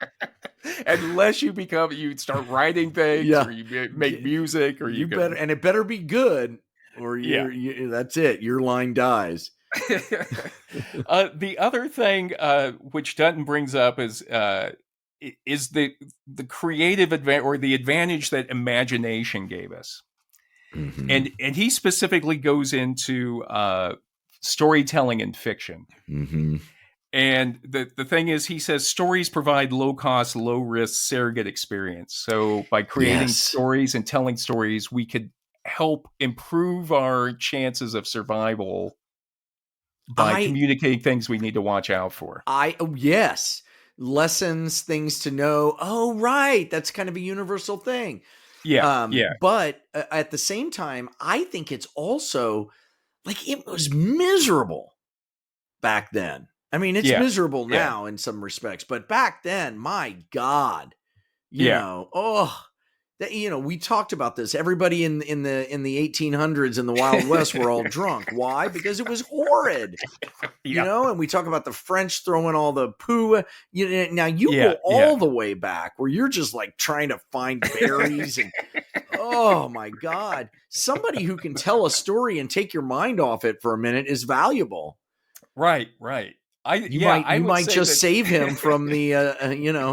Unless you start writing things or you make music or and it better be good or that's it. Your line dies. The other thing which Dutton brings up is the creative advantage or the advantage that imagination gave us. Mm-hmm. And he specifically goes into storytelling and fiction. Mm-hmm. And the thing is, he says stories provide low cost, low risk surrogate experience. So by creating stories and telling stories, we could help improve our chances of survival by communicating things we need to watch out for. Lessons, things to know. Oh, right. That's kind of a universal thing. Yeah. But at the same time, I think it's also like it was miserable back then. I mean, it's miserable now in some respects, but back then, my God, you know, we talked about this. Everybody in the 1800s in the Wild West were all drunk. Why? Because it was horrid, you know. And we talk about the French throwing all the poo. Now you go all the way back where you're just like trying to find berries and oh my God, somebody who can tell a story and take your mind off it for a minute is valuable. Right. You might just save him from the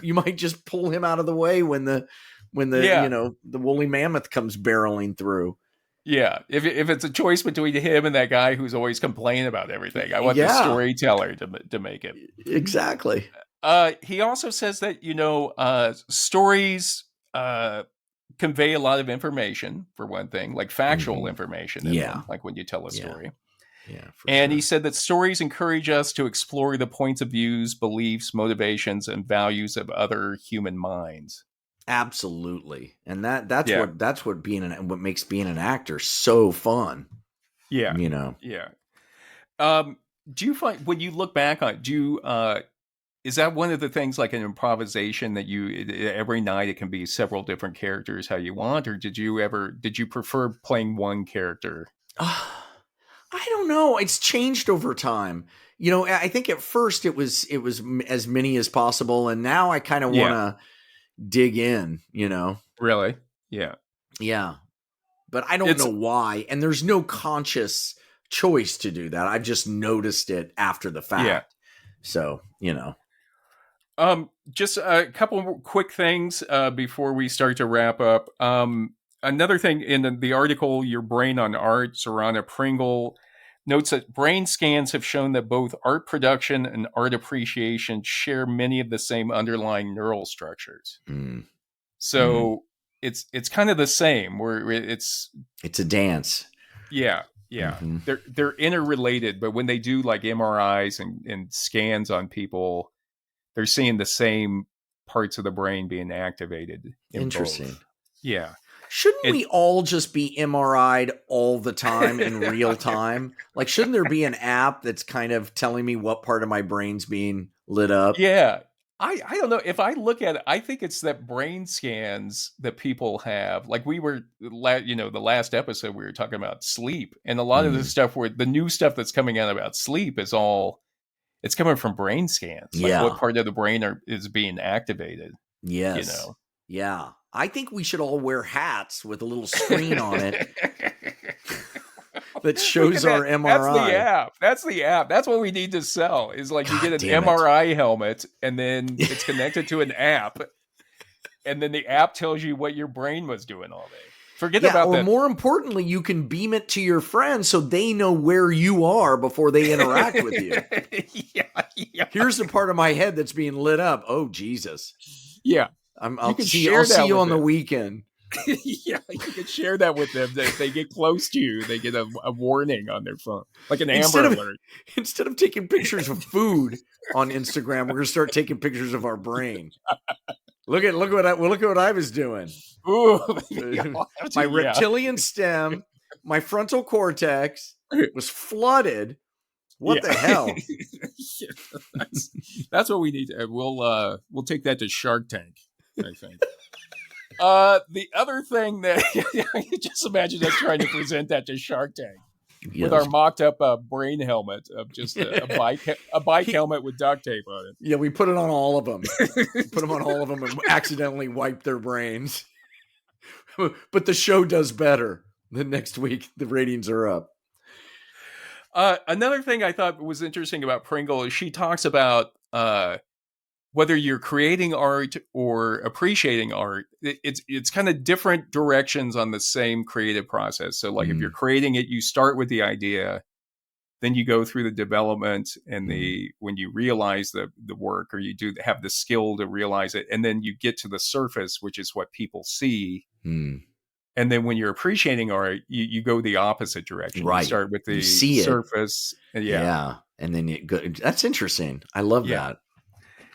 you might just pull him out of the way when the the woolly mammoth comes barreling through. Yeah, if it's a choice between him and that guy who's always complaining about everything, I want the storyteller to make it. Exactly. He also says that stories convey a lot of information, for one thing, like factual information. Like when you tell a story. And he said that stories encourage us to explore the points of views, beliefs, motivations, and values of other human minds. Absolutely. And that's what makes being an actor so fun. Yeah. Yeah. Do you find, when you look back on it, is that one of the things, like an improvisation, that every night it can be several different characters how you want, or did you prefer playing one character? I don't know. It's changed over time. I think at first it was as many as possible, and now I kind of want to dig in, Really? Yeah. Yeah. But I don't know why. And there's no conscious choice to do that. I've just noticed it after the fact. Yeah. So, just a couple more quick things before we start to wrap up. Another thing in the article, Your Brain on Art, Sarana Pringle notes that brain scans have shown that both art production and art appreciation share many of the same underlying neural structures. So it's kind of the same, where it's a dance. Yeah. They're interrelated, but when they do like MRIs and scans on people, they're seeing the same parts of the brain being activated. Interesting. Both. Yeah. Shouldn't we all just be MRI'd all the time in real time? Like, shouldn't there be an app that's kind of telling me what part of my brain's being lit up? Yeah. I don't know. If I look at it, I think it's that brain scans that people have. Like we were, the last episode we were talking about sleep, and a lot of the stuff the new stuff that's coming out about sleep it's coming from brain scans. Like what part of the brain is being activated. Yes. Yeah. I think we should all wear hats with a little screen on it that shows our MRI. That's the app. That's what we need to sell. Is like you get an MRI helmet, and then it's connected to an app, and then the app tells you what your brain was doing all day. Forget about that. Or more importantly, you can beam it to your friends so they know where you are before they interact with you. Here's the part of my head that's being lit up. Oh, Jesus. Yeah. I'll see you on the weekend. You can share that with them. If they get close to you, they get a warning on their phone, like an Amber Alert. Instead of taking pictures of food on Instagram, we're gonna start taking pictures of our brain. Look what I was doing. Ooh, my reptilian stem, my frontal cortex was flooded. What the hell? That's what we need. We'll take that to Shark Tank, I think. The other thing that just imagine us trying to present that to Shark Tank with our mocked up brain helmet of just a bike helmet with duct tape on it. Yeah, we put it on all of them. Put them on all of them and accidentally wipe their brains. But the show does better. The next week, the ratings are up. Another thing I thought was interesting about Pringle is she talks about whether you're creating art or appreciating art, it's kind of different directions on the same creative process. So like if you're creating it, you start with the idea, then you go through the development and when you realize the work, or you do have the skill to realize it, and then you get to the surface, which is what people see. And then when you're appreciating art, you go the opposite direction. Right. You start with the surface. Yeah. And then you go. That's interesting. I love that.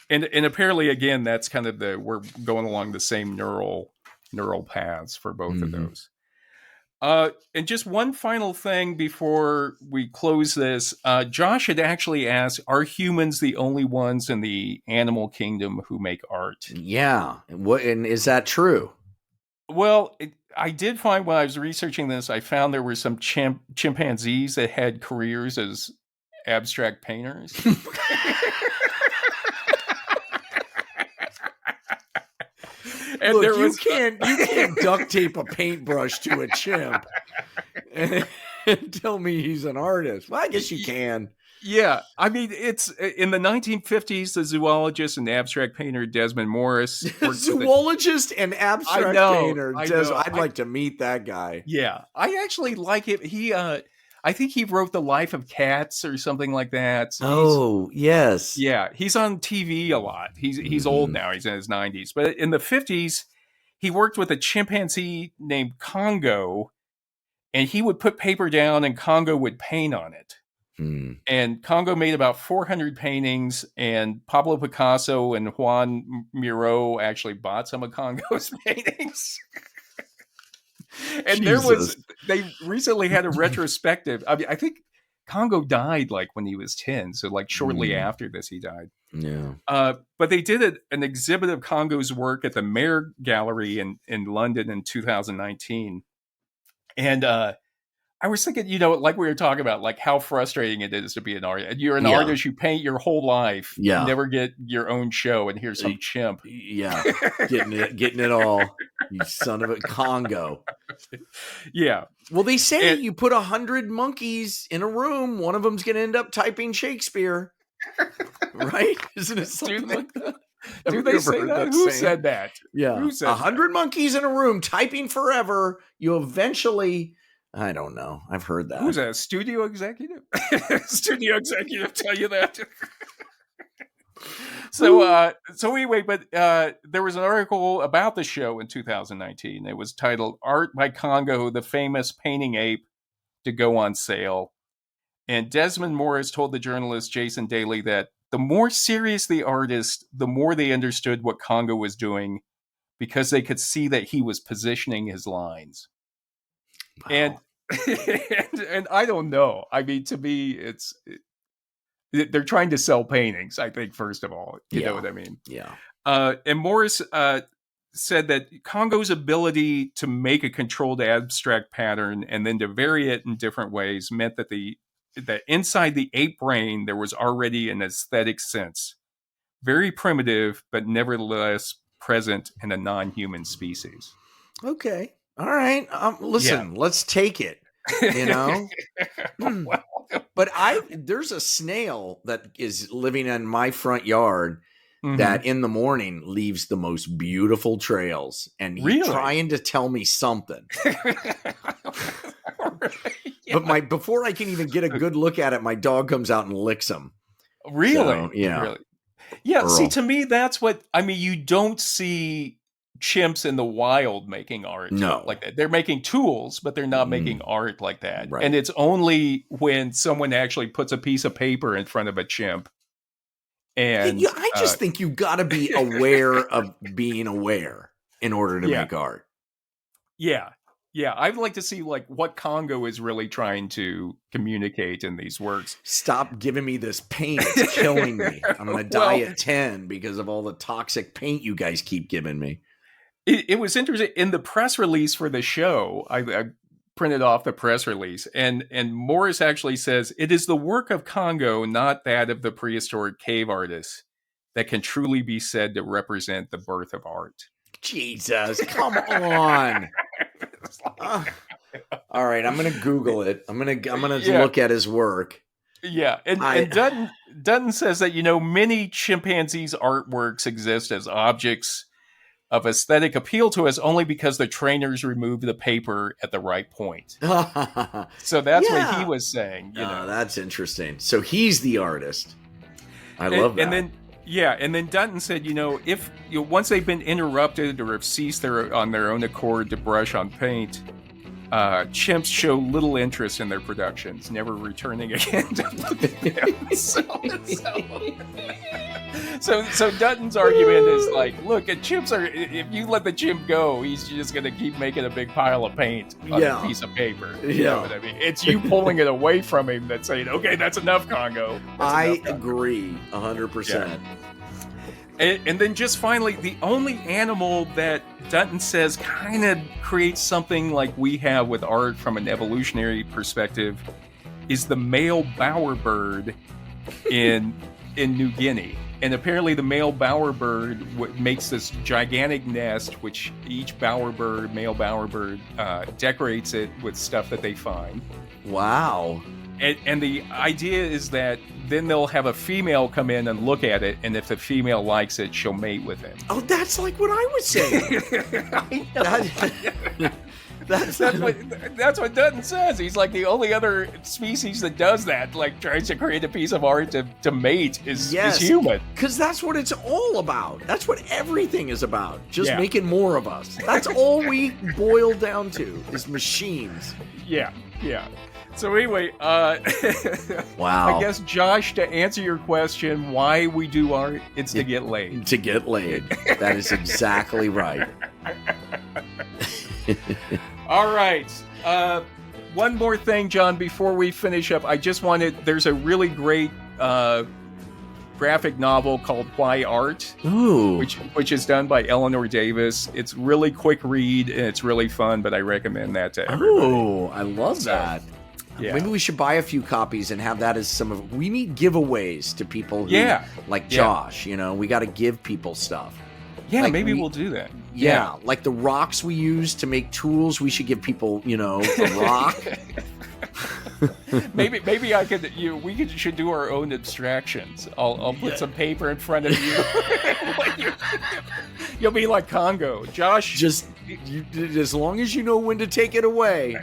And apparently, again, that's kind of we're going along the same neural paths for both of those. And just one final thing before we close this. Josh had actually asked, are humans the only ones in the animal kingdom who make art? Yeah. And is that true? Well, I did find when I was researching this, I found there were some chimpanzees that had careers as abstract painters. And look, you can't duct tape a paintbrush to a chimp and tell me he's an artist. Well, I guess you can. Yeah, I mean, it's in the 1950s. The zoologist and abstract painter Desmond Morris, zoologist and abstract painter. I'd like to meet that guy. Yeah, I actually like it. I think he wrote The Life of Cats or something like that. So yes, yeah, he's on TV a lot. He's old now. He's in his 90s. But in the 50s, he worked with a chimpanzee named Congo, and he would put paper down, and Congo would paint on it. And Congo made about 400 paintings, and Pablo Picasso and Juan Miro actually bought some of Congo's paintings. And they recently had a retrospective. I mean, I think Congo died like when he was 10. So like shortly after this, he died. Yeah. But they did an exhibit of Congo's work at the Lehr Gallery in London in 2019. And, I was thinking, like we were talking about, like how frustrating it is to be an artist. You're an artist, you paint your whole life, you never get your own show, and here's some chimp. Yeah, getting it all. You son of a Congo. Yeah. Well, they say you put 100 monkeys in a room, one of them's going to end up typing Shakespeare. Right? Isn't it something like that? Do they say that? Who said that? Yeah. 100 monkeys in a room typing forever. You eventually... I don't know. I've heard that. Who's that? A studio executive? Studio executive tell you that? So anyway, but there was an article about the show in 2019. It was titled "Art by Congo, the Famous Painting Ape, to Go on Sale." And Desmond Morris told the journalist Jason Daly that the more serious the artist, the more they understood what Congo was doing, because they could see that he was positioning his lines. Wow. And I don't know. I mean, to me, they're trying to sell paintings, I think, first of all. You know what I mean? Yeah. And Morris said that Congo's ability to make a controlled abstract pattern and then to vary it in different ways meant that that inside the ape brain, there was already an aesthetic sense. Very primitive, but nevertheless present in a non-human species. Okay. All right. Listen, let's take it, But there's a snail that is living in my front yard that in the morning leaves the most beautiful trails, and he's trying to tell me something. But before I can even get a good look at it, my dog comes out and licks him. Really? So, Really? Yeah. Earl. See, to me, that's what I mean. You don't see chimps in the wild making art like that. They're making tools, but they're not making art like that. Right. And it's only when someone actually puts a piece of paper in front of a chimp. And I just think you got to be aware of being aware in order to make art. Yeah. Yeah. I'd like to see like what Congo is really trying to communicate in these works. Stop giving me this paint. It's killing me. I'm going to die at 10 because of all the toxic paint you guys keep giving me. It was interesting in the press release for the show. I printed off the press release, and Morris actually says it is the work of Congo, not that of the prehistoric cave artists, that can truly be said to represent the birth of art. Jesus, come on! All right, I'm gonna Google it. I'm gonna look at his work. Yeah, and Dutton says that many chimpanzees' artworks exist as objects of aesthetic appeal to us only because the trainers remove the paper at the right point. So that's what he was saying. That's interesting. So he's the artist. I love that. And then Dutton said, if once they've been interrupted or have ceased on their own accord to brush on paint, chimps show little interest in their productions, never returning again to look at them. So Dutton's argument is like, look, chimps are, if you let the chimp go, he's just going to keep making a big pile of paint on a piece of paper. You know what I mean? It's you pulling it away from him that's saying, okay, that's enough, Congo. I agree 100%. Yeah. And then just finally, the only animal that Dutton says kind of creates something like we have with art from an evolutionary perspective is the male bowerbird in New Guinea. And apparently the male bowerbird makes this gigantic nest, which each bowerbird, male bowerbird, decorates it with stuff that they find. Wow. And the idea is that then they'll have a female come in and look at it, and if the female likes it, she'll mate with him. Oh, that's like what I was saying. That's what Dutton says. He's like, the only other species that does that, like tries to create a piece of art to mate is human. Because that's what it's all about. That's what everything is about. Just making more of us. That's all we boil down to is machines. Yeah. So anyway, wow. I guess, Josh, to answer your question, why we do art, it's to get laid. To get laid. That is exactly right. All right. One more thing, John, before we finish up. There's a really great graphic novel called Why Art? Ooh. Which is done by Eleanor Davis. It's really quick read, and it's really fun, but I recommend that to everybody. Oh, I love that. Yeah. Maybe we should buy a few copies and have that as we need giveaways to people who, like Josh, you know, we got to give people stuff. Yeah, like maybe we'll do that. Yeah, like the rocks we use to make tools, we should give people, you know, a rock. maybe we should do our own abstractions. I'll put some paper in front of you. You'll be like Congo, Josh. Just as long as you know when to take it away.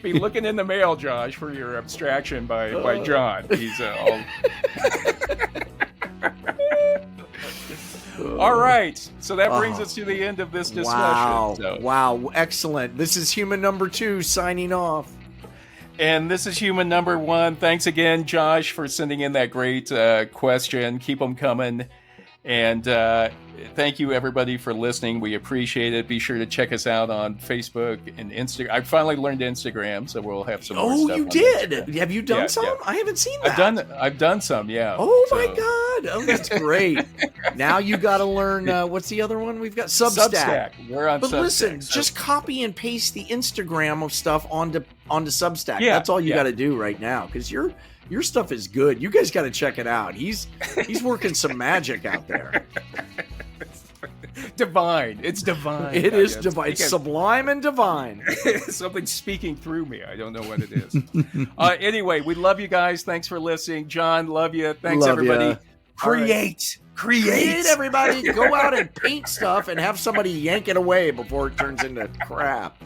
Be looking in the mail, Josh, for your abstraction by John. He's all. All right, so that brings us to the end of this discussion. Wow, excellent. This is human number 2 signing off. And this is human number 1. Thanks again, Josh, for sending in that great question. Keep them coming. And thank you, everybody, for listening. We appreciate it. Be sure to check us out on Facebook and Instagram. I finally learned Instagram, so we'll have some more stuff. Oh, you did? Have you done some? Yeah. I haven't seen that. I've done some, yeah. Oh, my God. Oh, that's great. Now you got to learn, what's the other one? We've got Substack. We're on Substack. But listen, just copy and paste the Instagram of stuff onto Substack. Yeah, that's all you got to do right now, because your stuff is good. You guys got to check it out. He's working some magic out there. Divine. It's divine. It is divine. It's sublime and divine. Something's speaking through me. I don't know what it is. Anyway, we love you guys. Thanks for listening. John, love you. Thanks, everybody. Create, everybody. Go out and paint stuff and have somebody yank it away before it turns into crap.